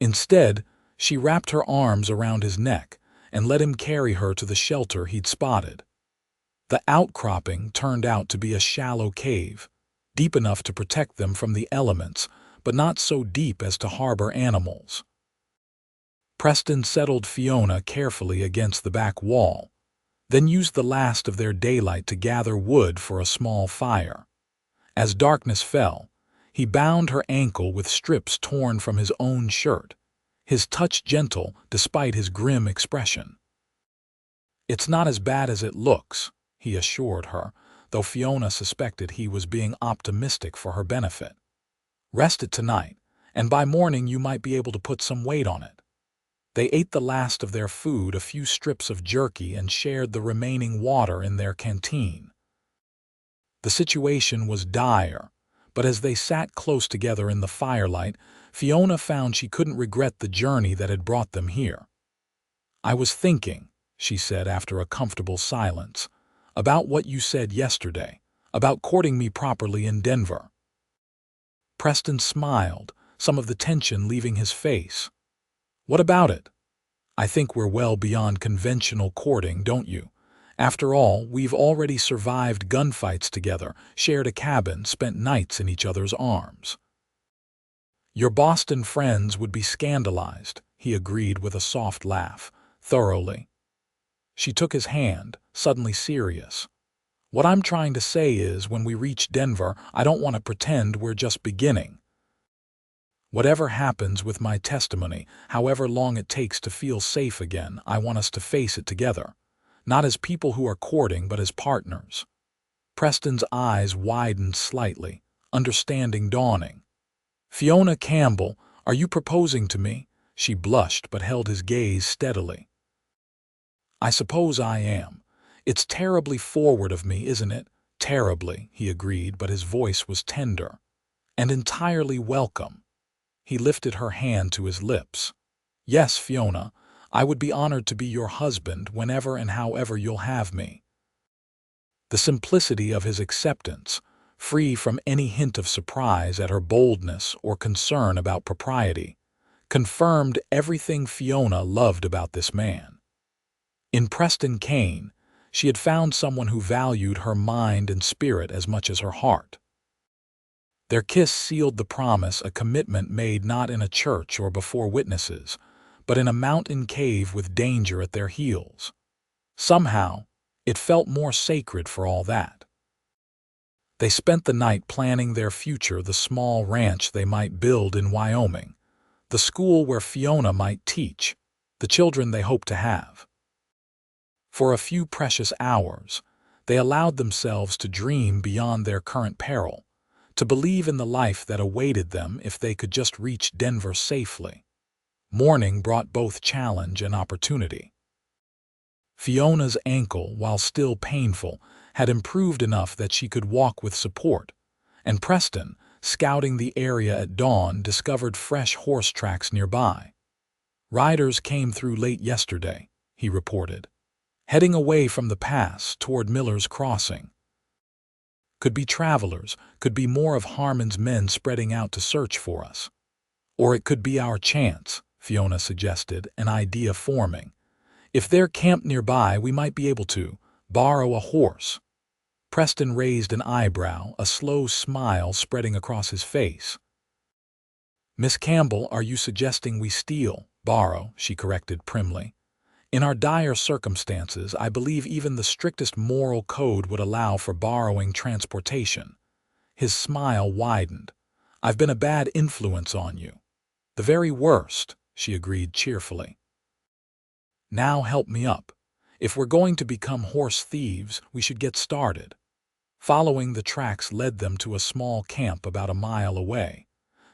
Instead, she wrapped her arms around his neck and let him carry her to the shelter he'd spotted. The outcropping turned out to be a shallow cave, deep enough to protect them from the elements, but not so deep as to harbor animals. Preston settled Fiona carefully against the back wall, then used the last of their daylight to gather wood for a small fire. As darkness fell, he bound her ankle with strips torn from his own shirt, his touch gentle despite his grim expression. "It's not as bad as it looks," he assured her, though Fiona suspected he was being optimistic for her benefit. "Rest it tonight, and by morning you might be able to put some weight on it." They ate the last of their food, a few strips of jerky, and shared the remaining water in their canteen. The situation was dire, but as they sat close together in the firelight, Fiona found she couldn't regret the journey that had brought them here. "I was thinking," she said after a comfortable silence, "about what you said yesterday, about courting me properly in Denver." Preston smiled, some of the tension leaving his face. "What about it? I think we're well beyond conventional courting, don't you? After all, we've already survived gunfights together, shared a cabin, spent nights in each other's arms." "Your Boston friends would be scandalized," he agreed with a soft laugh. "Thoroughly." She took his hand, suddenly serious. "What I'm trying to say is, when we reach Denver, I don't want to pretend we're just beginning. Whatever happens with my testimony, however long it takes to feel safe again, I want us to face it together. Not as people who are courting, but as partners." Preston's eyes widened slightly, understanding dawning. "Fiona Campbell, are you proposing to me?" She blushed but held his gaze steadily. "I suppose I am. It's terribly forward of me, isn't it?" "Terribly," he agreed, but his voice was tender. "And entirely welcome." He lifted her hand to his lips. "Yes, Fiona, I would be honored to be your husband whenever and however you'll have me." The simplicity of his acceptance, free from any hint of surprise at her boldness or concern about propriety, confirmed everything Fiona loved about this man. In Preston Kane, she had found someone who valued her mind and spirit as much as her heart. Their kiss sealed the promise, a commitment made not in a church or before witnesses, but in a mountain cave with danger at their heels. Somehow, it felt more sacred for all that. They spent the night planning their future, the small ranch they might build in Wyoming, the school where Fiona might teach, the children they hoped to have. For a few precious hours, they allowed themselves to dream beyond their current peril, to believe in the life that awaited them if they could just reach Denver safely. Morning brought both challenge and opportunity. Fiona's ankle, while still painful, had improved enough that she could walk with support, and Preston, scouting the area at dawn, discovered fresh horse tracks nearby. "Riders came through late yesterday," he reported, "heading away from the pass toward Miller's Crossing. Could be travelers, could be more of Harmon's men spreading out to search for us. Or it could be our chance," Fiona suggested, an idea forming. "If they're camped nearby, we might be able to borrow a horse." Preston raised an eyebrow, a slow smile spreading across his face. "Miss Campbell, are you suggesting we steal, borrow?" she corrected primly. "In our dire circumstances, I believe even the strictest moral code would allow for borrowing transportation." His smile widened. "I've been a bad influence on you." "The very worst," she agreed cheerfully. "Now help me up. If we're going to become horse thieves, we should get started." Following the tracks led them to a small camp about a mile away.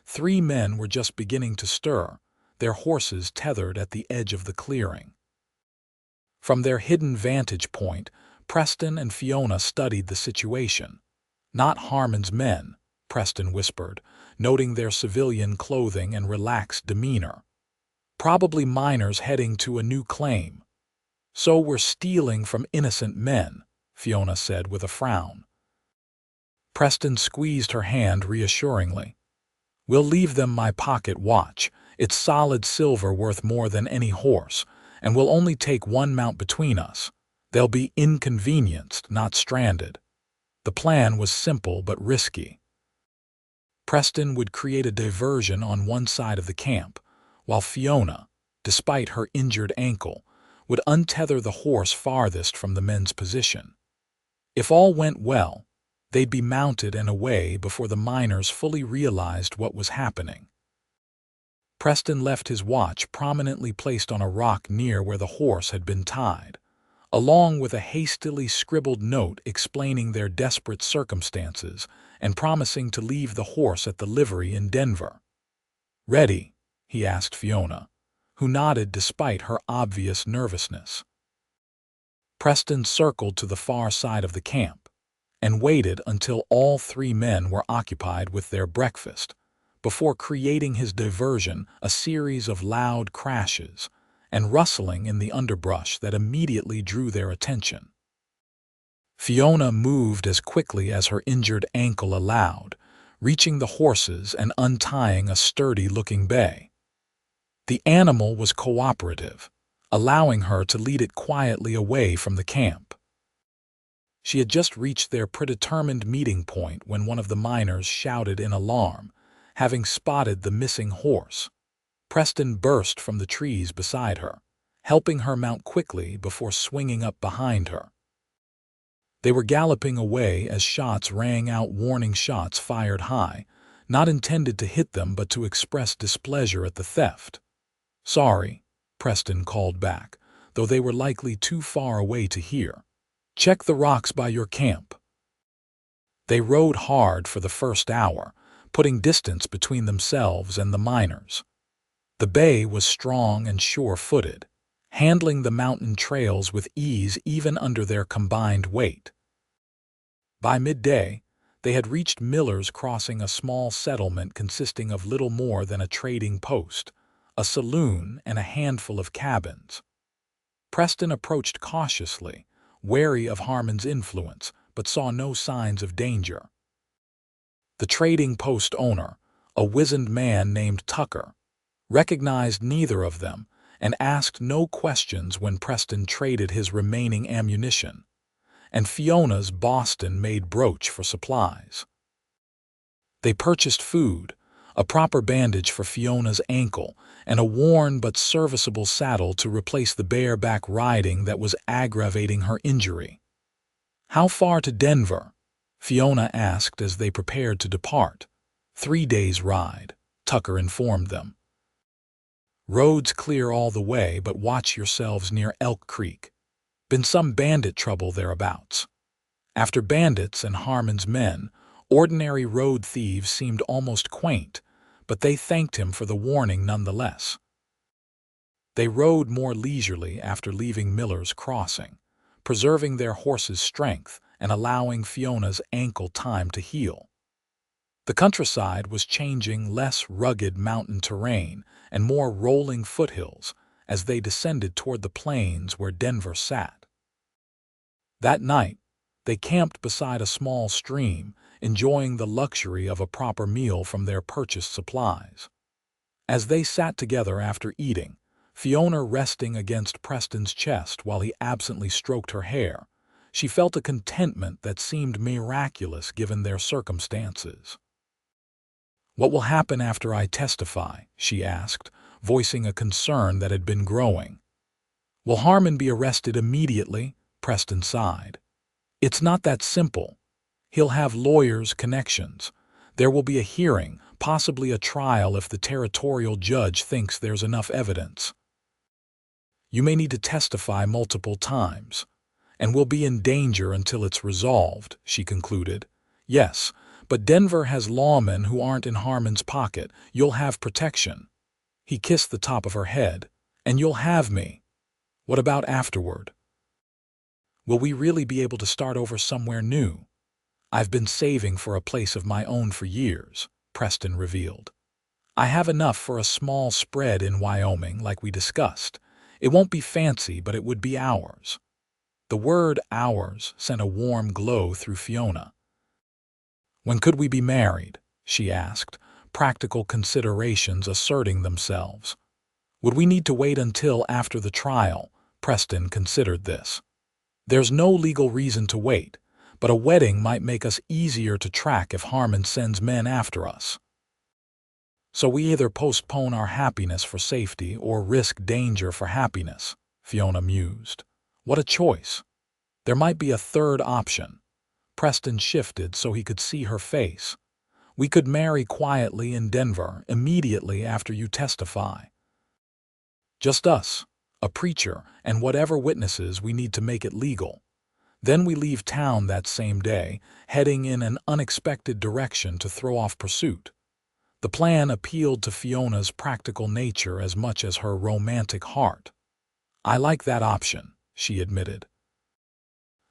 3 men were just beginning to stir, their horses tethered at the edge of the clearing. From their hidden vantage point, Preston and Fiona studied the situation. Not Harmon's men, Preston whispered, noting their civilian clothing and relaxed demeanor. "Probably miners heading to a new claim." "So we're stealing from innocent men," Fiona said with a frown. Preston squeezed her hand reassuringly. "We'll leave them my pocket watch. It's solid silver worth more than any horse, and we'll only take one mount between us. They'll be inconvenienced, not stranded." The plan was simple but risky. Preston would create a diversion on one side of the camp, while Fiona, despite her injured ankle, would untether the horse farthest from the men's position. If all went well, they'd be mounted and away before the miners fully realized what was happening. Preston left his watch prominently placed on a rock near where the horse had been tied, along with a hastily scribbled note explaining their desperate circumstances and promising to leave the horse at the livery in Denver. "Ready?" he asked Fiona, who nodded despite her obvious nervousness. Preston circled to the far side of the camp and waited until all three men were occupied with their breakfast before creating his diversion, a series of loud crashes and rustling in the underbrush that immediately drew their attention. Fiona moved as quickly as her injured ankle allowed, reaching the horses and untying a sturdy-looking bay. The animal was cooperative, allowing her to lead it quietly away from the camp. She had just reached their predetermined meeting point when one of the miners shouted in alarm, having spotted the missing horse. Preston burst from the trees beside her, helping her mount quickly before swinging up behind her. They were galloping away as shots rang out, warning shots fired high, not intended to hit them but to express displeasure at the theft. "Sorry," Preston called back, though they were likely too far away to hear. "Check the rocks by your camp." They rode hard for the first hour, putting distance between themselves and the miners. The bay was strong and sure-footed, handling the mountain trails with ease even under their combined weight. By midday, they had reached Miller's Crossing, a small settlement consisting of little more than a trading post, a saloon, and a handful of cabins. Preston approached cautiously, wary of Harmon's influence, but saw no signs of danger. The trading post owner, a wizened man named Tucker, recognized neither of them and asked no questions when Preston traded his remaining ammunition, and Fiona's Boston-made brooch for supplies. They purchased food, a proper bandage for Fiona's ankle, and a worn but serviceable saddle to replace the bareback riding that was aggravating her injury. "How far to Denver?" Fiona asked as they prepared to depart. 3 days' ride," Tucker informed them. "Roads clear all the way, but watch yourselves near Elk Creek. Been some bandit trouble thereabouts." After bandits and Harmon's men, ordinary road thieves seemed almost quaint, but they thanked him for the warning nonetheless. They rode more leisurely after leaving Miller's Crossing, preserving their horses' strength and allowing Fiona's ankle time to heal. The countryside was changing, less rugged mountain terrain and more rolling foothills as they descended toward the plains where Denver sat. That night, they camped beside a small stream, enjoying the luxury of a proper meal from their purchased supplies. As they sat together after eating, Fiona resting against Preston's chest while he absently stroked her hair, she felt a contentment that seemed miraculous given their circumstances. "What will happen after I testify?" she asked, voicing a concern that had been growing. "Will Harmon be arrested immediately?" Preston sighed. "It's not that simple. He'll have lawyers, connections. There will be a hearing, possibly a trial if the territorial judge thinks there's enough evidence. You may need to testify multiple times, and will be in danger until it's resolved," she concluded. "Yes, but Denver has lawmen who aren't in Harmon's pocket. You'll have protection." He kissed the top of her head. "And you'll have me. What about afterward? Will we really be able to start over somewhere new?" "I've been saving for a place of my own for years," Preston revealed. "I have enough for a small spread in Wyoming, like we discussed. It won't be fancy, but it would be ours." The word ours sent a warm glow through Fiona. "When could we be married?" she asked, practical considerations asserting themselves. "Would we need to wait until after the trial?" Preston considered this. "There's no legal reason to wait, but a wedding might make us easier to track if Harmon sends men after us. So we either postpone our happiness for safety or risk danger for happiness," Fiona mused. "What a choice. There might be a third option." Preston shifted so he could see her face. "We could marry quietly in Denver immediately after you testify. Just us, a preacher, and whatever witnesses we need to make it legal. Then we leave town that same day, heading in an unexpected direction to throw off pursuit." The plan appealed to Fiona's practical nature as much as her romantic heart. "I like that option," she admitted.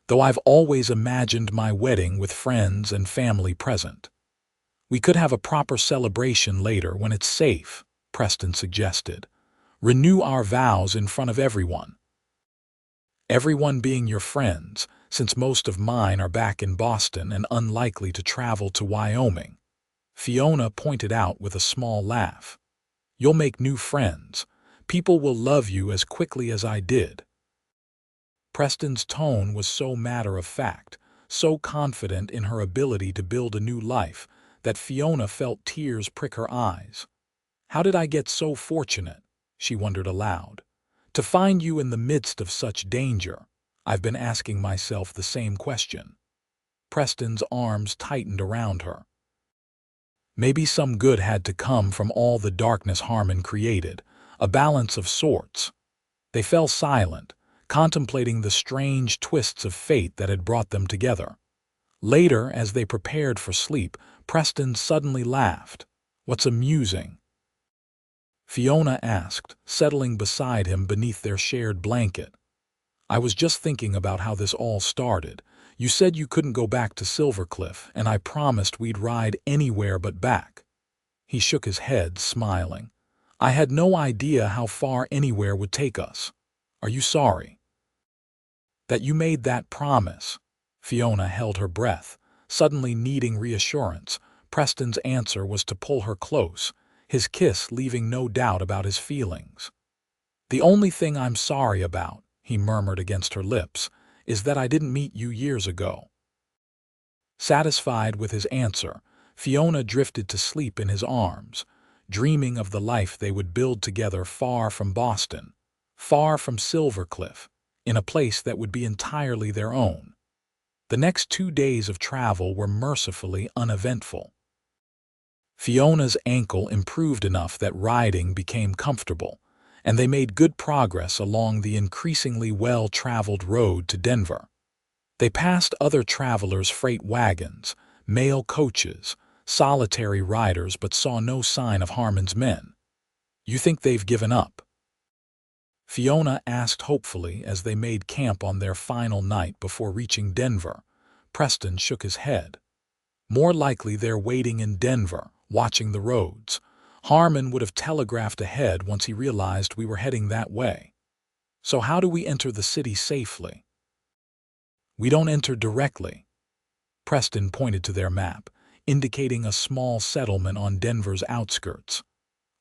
"Though I've always imagined my wedding with friends and family present. We could have a proper celebration later when it's safe," Preston suggested. "Renew our vows in front of everyone." "Everyone being your friends, since most of mine are back in Boston and unlikely to travel to Wyoming," Fiona pointed out with a small laugh. "You'll make new friends. People will love you as quickly as I did." Preston's tone was so matter-of-fact, so confident in her ability to build a new life, that Fiona felt tears prick her eyes. "How did I get so fortunate?" she wondered aloud. "To find you in the midst of such danger. I've been asking myself the same question." Preston's arms tightened around her. "Maybe some good had to come from all the darkness Harmon created, a balance of sorts." They fell silent, contemplating the strange twists of fate that had brought them together. Later, as they prepared for sleep, Preston suddenly laughed. "What's amusing?" Fiona asked, settling beside him beneath their shared blanket. "I was just thinking about how this all started. You said you couldn't go back to Silvercliff, and I promised we'd ride anywhere but back." He shook his head, smiling. "I had no idea how far anywhere would take us. Are you sorry?" "That you made that promise." Fiona held her breath, suddenly needing reassurance. Preston's answer was to pull her close, his kiss leaving no doubt about his feelings. "The only thing I'm sorry about," he murmured against her lips, "is that I didn't meet you years ago." Satisfied with his answer, Fiona drifted to sleep in his arms, dreaming of the life they would build together far from Boston, far from Silvercliff, in a place that would be entirely their own. The next 2 days of travel were mercifully uneventful. Fiona's ankle improved enough that riding became comfortable, and they made good progress along the increasingly well-traveled road to Denver. They passed other travelers' freight wagons, mail coaches, solitary riders, but saw no sign of Harmon's men. "You think they've given up?" Fiona asked hopefully as they made camp on their final night before reaching Denver. Preston shook his head. "More likely they're waiting in Denver, watching the roads. Harmon would have telegraphed ahead once he realized we were heading that way." "So how do we enter the city safely?" "We don't enter directly." Preston pointed to their map, indicating a small settlement on Denver's outskirts.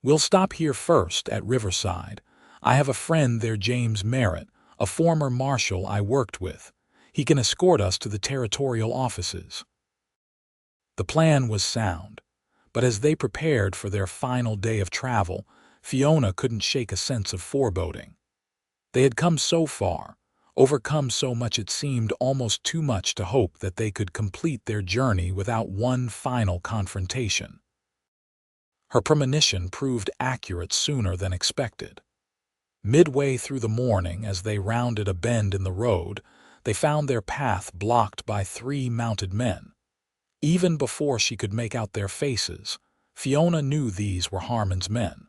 "We'll stop here first, at Riverside. I have a friend there, James Merritt, a former marshal I worked with. He can escort us to the territorial offices." The plan was sound, but as they prepared for their final day of travel, Fiona couldn't shake a sense of foreboding. They had come so far, overcome so much it seemed almost too much to hope that they could complete their journey without one final confrontation. Her premonition proved accurate sooner than expected. Midway through the morning, as they rounded a bend in the road, they found their path blocked by 3 mounted men. Even before she could make out their faces, Fiona knew these were Harmon's men.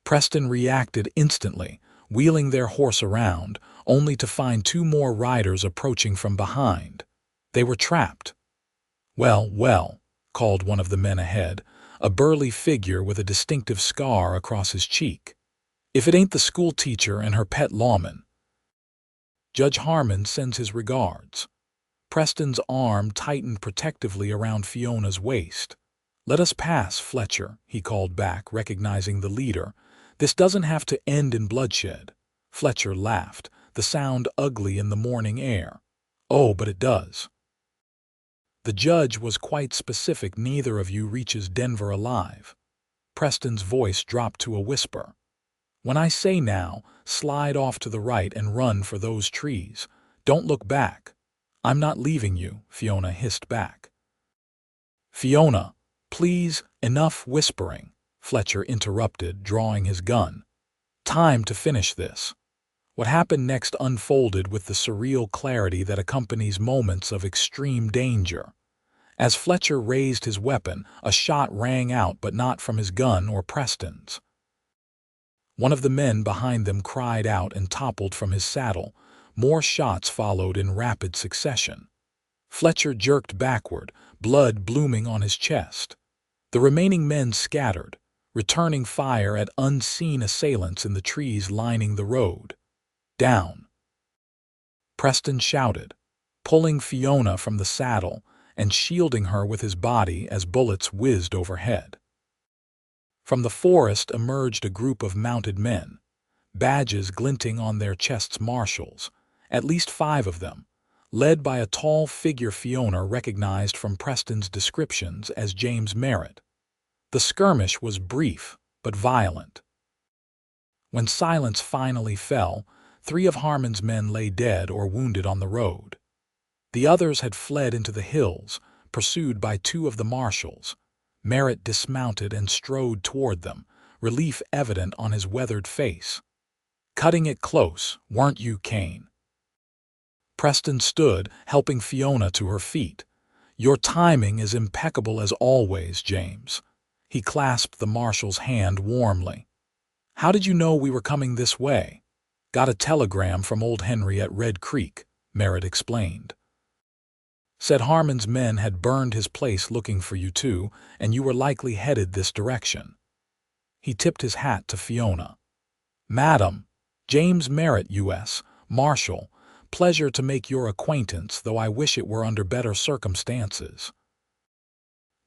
Preston reacted instantly, wheeling their horse around, only to find 2 more riders approaching from behind. They were trapped. "Well, well," called one of the men ahead, a burly figure with a distinctive scar across his cheek. "If it ain't the schoolteacher and her pet lawman. Judge Harmon sends his regards." Preston's arm tightened protectively around Fiona's waist. "Let us pass, Fletcher," he called back, recognizing the leader. "This doesn't have to end in bloodshed." Fletcher laughed, the sound ugly in the morning air. "Oh, but it does. The judge was quite specific neither of you reaches Denver alive." Preston's voice dropped to a whisper. "When I say now, slide off to the right and run for those trees. Don't look back." "I'm not leaving you," Fiona hissed back. "Fiona, please, enough whispering," Fletcher interrupted, drawing his gun. "Time to finish this." What happened next unfolded with the surreal clarity that accompanies moments of extreme danger. As Fletcher raised his weapon, a shot rang out, but not from his gun or Preston's. One of the men behind them cried out and toppled from his saddle. More shots followed in rapid succession. Fletcher jerked backward, blood blooming on his chest. The remaining men scattered, returning fire at unseen assailants in the trees lining the road. "Down!" Preston shouted, pulling Fiona from the saddle and shielding her with his body as bullets whizzed overhead. From the forest emerged a group of mounted men, badges glinting on their chests. Marshals, at least 5 of them, led by a tall figure Fiona recognized from Preston's descriptions as James Merritt. The skirmish was brief but violent. When silence finally fell, 3 of Harmon's men lay dead or wounded on the road. The others had fled into the hills, pursued by 2 of the marshals. Merritt dismounted and strode toward them, relief evident on his weathered face. "Cutting it close, weren't you, Kane?" Preston stood, helping Fiona to her feet. "Your timing is impeccable as always, James." He clasped the marshal's hand warmly. "How did you know we were coming this way?" "Got a telegram from old Henry at Red Creek," Merritt explained. "Said Harmon's men had burned his place looking for you too, and you were likely headed this direction." He tipped his hat to Fiona. "Madam, James Merritt, U.S. Marshal. Pleasure to make your acquaintance, though I wish it were under better circumstances."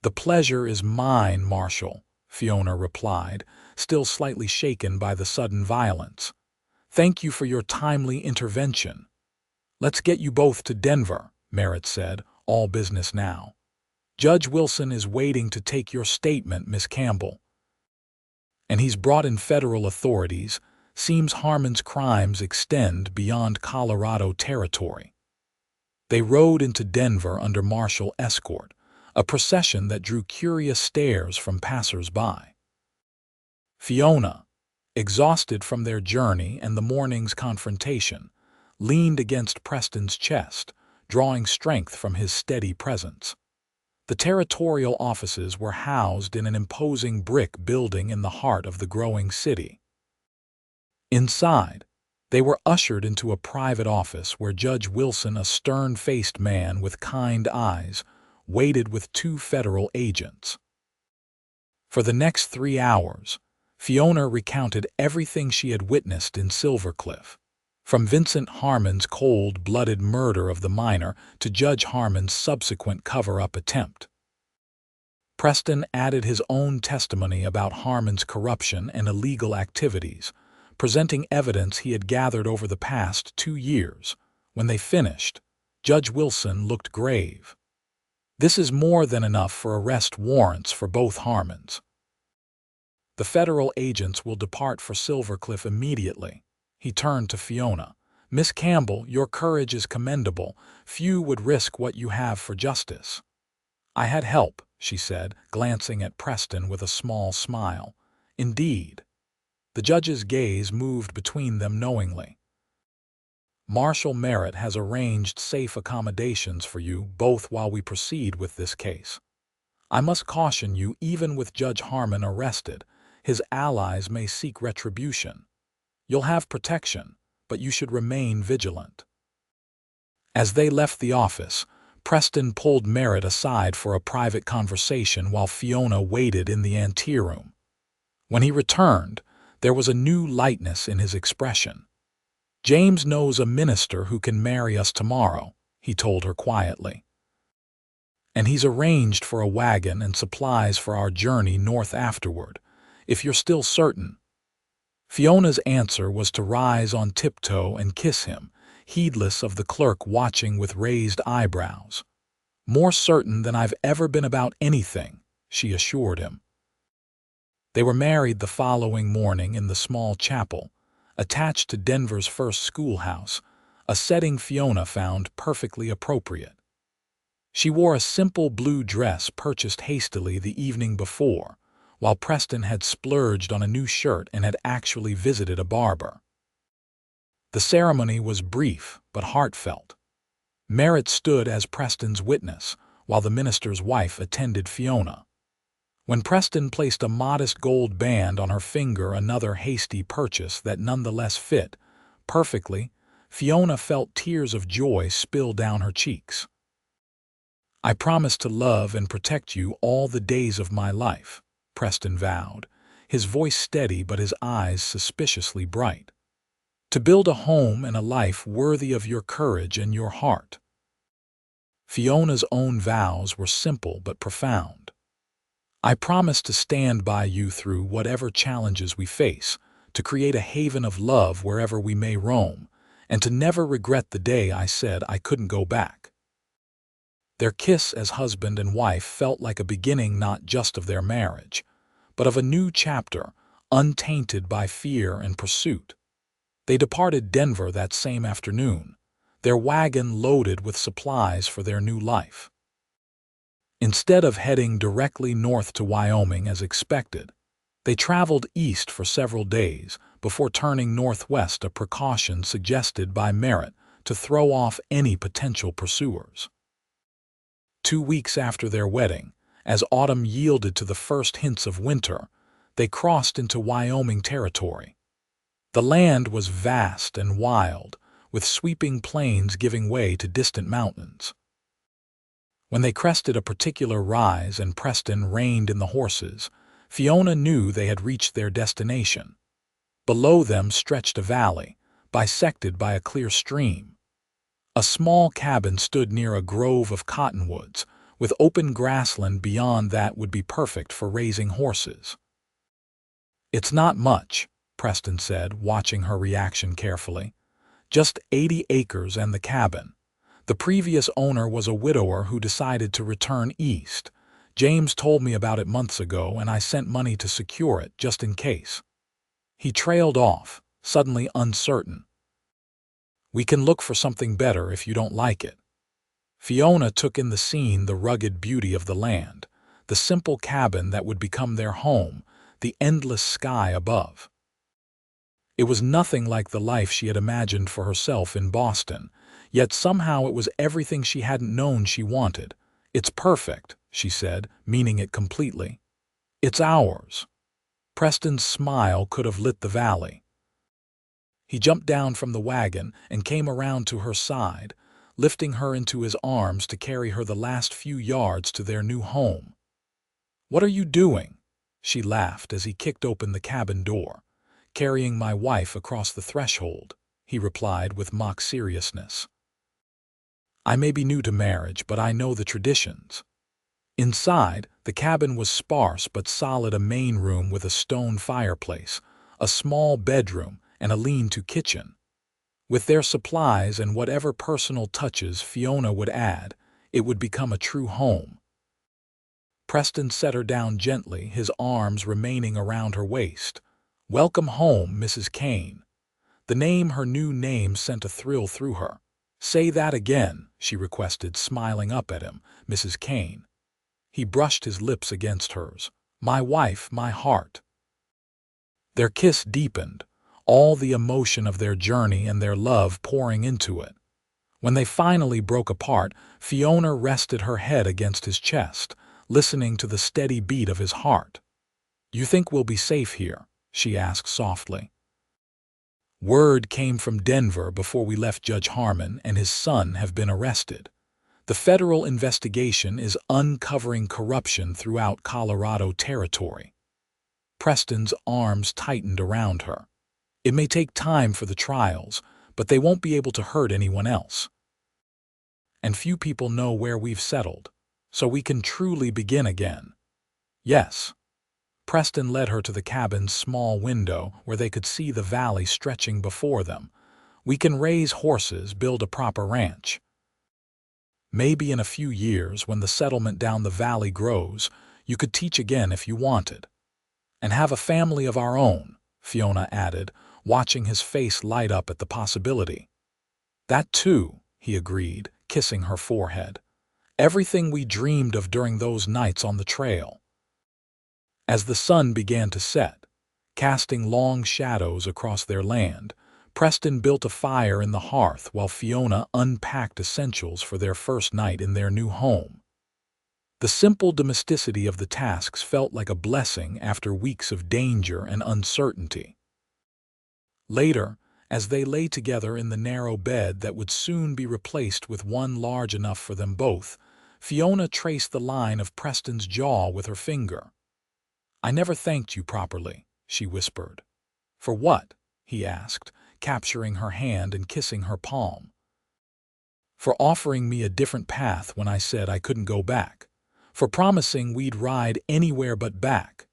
"The pleasure is mine, Marshal," Fiona replied, still slightly shaken by the sudden violence. "Thank you for your timely intervention." "Let's get you both to Denver," Merritt said, "all business now. Judge Wilson is waiting to take your statement, Miss Campbell. And he's brought in federal authorities. Seems Harmon's crimes extend beyond Colorado territory." They rode into Denver under marshal escort, a procession that drew curious stares from passers-by. Fiona, exhausted from their journey and the morning's confrontation, leaned against Preston's chest, drawing strength from his steady presence. The territorial offices were housed in an imposing brick building in the heart of the growing city. Inside, they were ushered into a private office where Judge Wilson, a stern-faced man with kind eyes, waited with 2 federal agents. For the next 3 hours, Fiona recounted everything she had witnessed in Silvercliff, from Vincent Harmon's cold-blooded murder of the minor to Judge Harmon's subsequent cover-up attempt. Preston added his own testimony about Harmon's corruption and illegal activities, presenting evidence he had gathered over the past 2 years. When they finished, Judge Wilson looked grave. "This is more than enough for arrest warrants for both Harmons. The federal agents will depart for Silvercliff immediately." He turned to Fiona. "Miss Campbell, your courage is commendable. Few would risk what you have for justice." "I had help," she said, glancing at Preston with a small smile. "Indeed." The judge's gaze moved between them knowingly. "Marshal Merritt has arranged safe accommodations for you both while we proceed with this case. I must caution you, even with Judge Harmon arrested, his allies may seek retribution. You'll have protection, but you should remain vigilant." As they left the office, Preston pulled Merritt aside for a private conversation while Fiona waited in the anteroom. When he returned, there was a new lightness in his expression. "James knows a minister who can marry us tomorrow," he told her quietly. "And he's arranged for a wagon and supplies for our journey north afterward, if you're still certain." Fiona's answer was to rise on tiptoe and kiss him, heedless of the clerk watching with raised eyebrows. "More certain than I've ever been about anything," she assured him. They were married the following morning in the small chapel, attached to Denver's first schoolhouse, a setting Fiona found perfectly appropriate. She wore a simple blue dress purchased hastily the evening before, while Preston had splurged on a new shirt and had actually visited a barber. The ceremony was brief but heartfelt. Merritt stood as Preston's witness, while the minister's wife attended Fiona. When Preston placed a modest gold band on her finger, another hasty purchase that nonetheless fit perfectly, Fiona felt tears of joy spill down her cheeks. "I promise to love and protect you all the days of my life," Preston vowed, his voice steady but his eyes suspiciously bright. "To build a home and a life worthy of your courage and your heart." Fiona's own vows were simple but profound. "I promise to stand by you through whatever challenges we face, to create a haven of love wherever we may roam, and to never regret the day I said I couldn't go back." Their kiss as husband and wife felt like a beginning not just of their marriage, but of a new chapter, untainted by fear and pursuit. They departed Denver that same afternoon, their wagon loaded with supplies for their new life. Instead of heading directly north to Wyoming as expected, they traveled east for several days before turning northwest, a precaution suggested by Merritt to throw off any potential pursuers. 2 weeks after their wedding, as autumn yielded to the first hints of winter, they crossed into Wyoming territory. The land was vast and wild, with sweeping plains giving way to distant mountains. When they crested a particular rise and Preston reined in the horses, Fiona knew they had reached their destination. Below them stretched a valley, bisected by a clear stream. A small cabin stood near a grove of cottonwoods, with open grassland beyond that would be perfect for raising horses. "It's not much," Preston said, watching her reaction carefully. "Just 80 acres and the cabin. The previous owner was a widower who decided to return east. James told me about it months ago, and I sent money to secure it, just in case." He trailed off, suddenly uncertain. "We can look for something better if you don't like it." Fiona took in the scene, the rugged beauty of the land, the simple cabin that would become their home, the endless sky above. It was nothing like the life she had imagined for herself in Boston, yet somehow it was everything she hadn't known she wanted. "It's perfect," she said, meaning it completely. "It's ours." Preston's smile could have lit the valley. He jumped down from the wagon and came around to her side, lifting her into his arms to carry her the last few yards to their new home. "What are you doing?" she laughed as he kicked open the cabin door. "Carrying my wife across the threshold," he replied with mock seriousness. "I may be new to marriage, but I know the traditions." Inside, the cabin was sparse but solid, a main room with a stone fireplace, a small bedroom, and a lean-to kitchen. With their supplies and whatever personal touches Fiona would add, it would become a true home. Preston set her down gently, his arms remaining around her waist. "Welcome home, Mrs. Kane." The name, her new name, sent a thrill through her. "Say that again," she requested, smiling up at him. "Mrs. Kane." He brushed his lips against hers. "My wife, my heart." Their kiss deepened, all the emotion of their journey and their love pouring into it. When they finally broke apart, Fiona rested her head against his chest, listening to the steady beat of his heart. "You think we'll be safe here?" she asked softly. "Word came from Denver before we left. Judge Harmon and his son have been arrested. The federal investigation is uncovering corruption throughout Colorado territory. Preston's arms tightened around her. It may take time for the trials, but they won't be able to hurt anyone else. And few people know where we've settled, so we can truly begin again. Yes. Preston led her to the cabin's small window where they could see the valley stretching before them. We can raise horses, build a proper ranch. Maybe in a few years, when the settlement down the valley grows, you could teach again if you wanted. And have a family of our own, Fiona added, watching his face light up at the possibility. That too, he agreed, kissing her forehead. Everything we dreamed of during those nights on the trail. As the sun began to set, casting long shadows across their land, Preston built a fire in the hearth while Fiona unpacked essentials for their first night in their new home. The simple domesticity of the tasks felt like a blessing after weeks of danger and uncertainty. Later, as they lay together in the narrow bed that would soon be replaced with one large enough for them both, Fiona traced the line of Preston's jaw with her finger. "I never thanked you properly," she whispered. "For what?" he asked, capturing her hand and kissing her palm. "For offering me a different path when I said I couldn't go back. For promising we'd ride anywhere but back."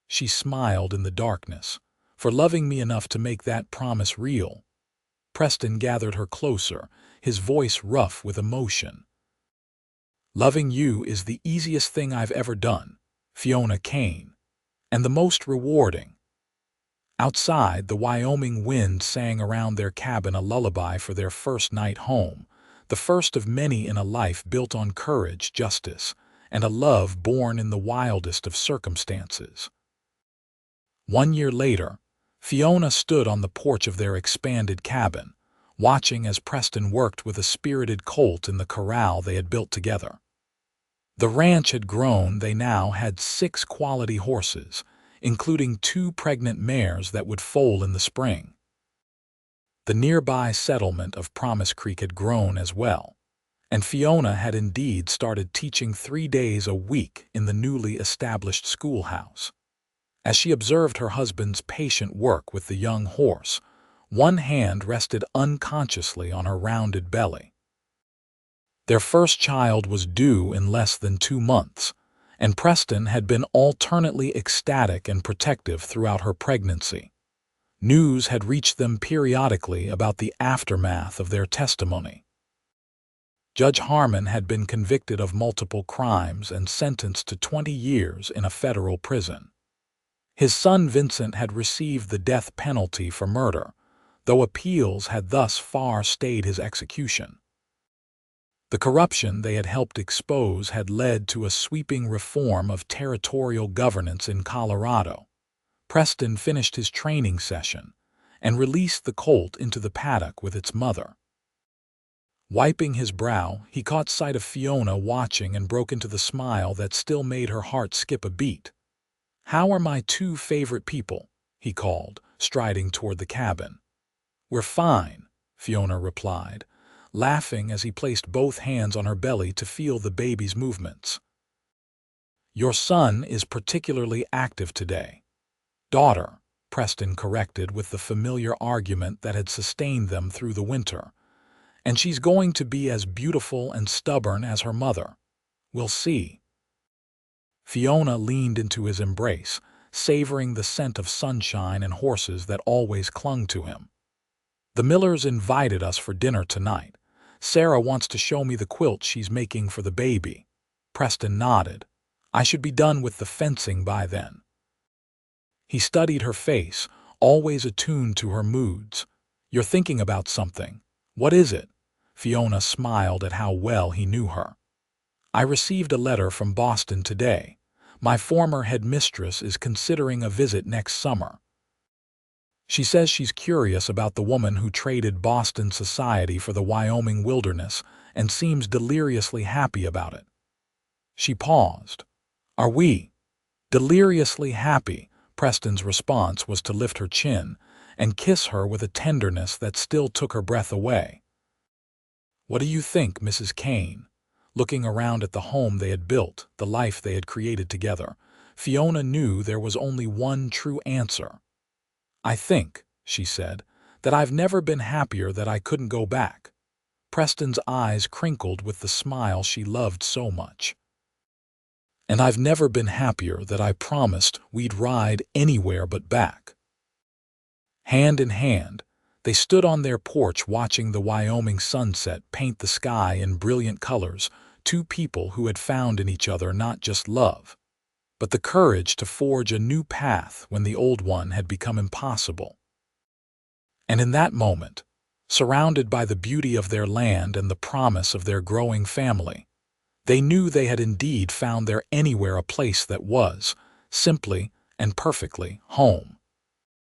She smiled in the darkness. "For loving me enough to make that promise real." Preston gathered her closer, his voice rough with emotion. "Loving you is the easiest thing I've ever done, Fiona Campbell. And the most rewarding." Outside, the Wyoming wind sang around their cabin a lullaby for their first night home, the first of many in a life built on courage, justice, and a love born in the wildest of circumstances. 1 year later, Fiona stood on the porch of their expanded cabin, watching as Preston worked with a spirited colt in the corral they had built together. The ranch had grown. They now had 6 quality horses, including 2 pregnant mares that would foal in the spring. The nearby settlement of Promise Creek had grown as well, and Fiona had indeed started teaching 3 days a week in the newly established schoolhouse. As she observed her husband's patient work with the young horse, one hand rested unconsciously on her rounded belly. Their first child was due in less than 2 months, and Preston had been alternately ecstatic and protective throughout her pregnancy. News had reached them periodically about the aftermath of their testimony. Judge Harmon had been convicted of multiple crimes and sentenced to 20 years in a federal prison. His son Vincent had received the death penalty for murder, though appeals had thus far stayed his execution. The corruption they had helped expose had led to a sweeping reform of territorial governance in Colorado. Preston finished his training session and released the colt into the paddock with its mother. Wiping his brow, he caught sight of Fiona watching and broke into the smile that still made her heart skip a beat. "How are my 2 favorite people?" he called, striding toward the cabin. "We're fine," Fiona replied, laughing as he placed both hands on her belly to feel the baby's movements. "Your son is particularly active today." "Daughter," Preston corrected with the familiar argument that had sustained them through the winter. "And she's going to be as beautiful and stubborn as her mother. We'll see." Fiona leaned into his embrace, savoring the scent of sunshine and horses that always clung to him. "The Millers invited us for dinner tonight. Sarah wants to show me the quilt she's making for the baby." Preston nodded. "I should be done with the fencing by then." He studied her face, always attuned to her moods. "You're thinking about something. What is it?" Fiona smiled at how well he knew her. "I received a letter from Boston today. My former headmistress is considering a visit next summer. She says she's curious about the woman who traded Boston society for the Wyoming wilderness and seems deliriously happy about it." She paused. "Are we deliriously happy?" Preston's response was to lift her chin and kiss her with a tenderness that still took her breath away. "What do you think, Mrs. Kane?" looking around at the home they had built, the life they had created together. Fiona knew there was only one true answer. "I think," she said, "that I've never been happier that I couldn't go back." Preston's eyes crinkled with the smile she loved so much. "And I've never been happier that I promised we'd ride anywhere but back." Hand in hand, they stood on their porch watching the Wyoming sunset paint the sky in brilliant colors, two people who had found in each other not just love, but the courage to forge a new path when the old one had become impossible. And in that moment, surrounded by the beauty of their land and the promise of their growing family, they knew they had indeed found their anywhere, a place that was, simply and perfectly, home.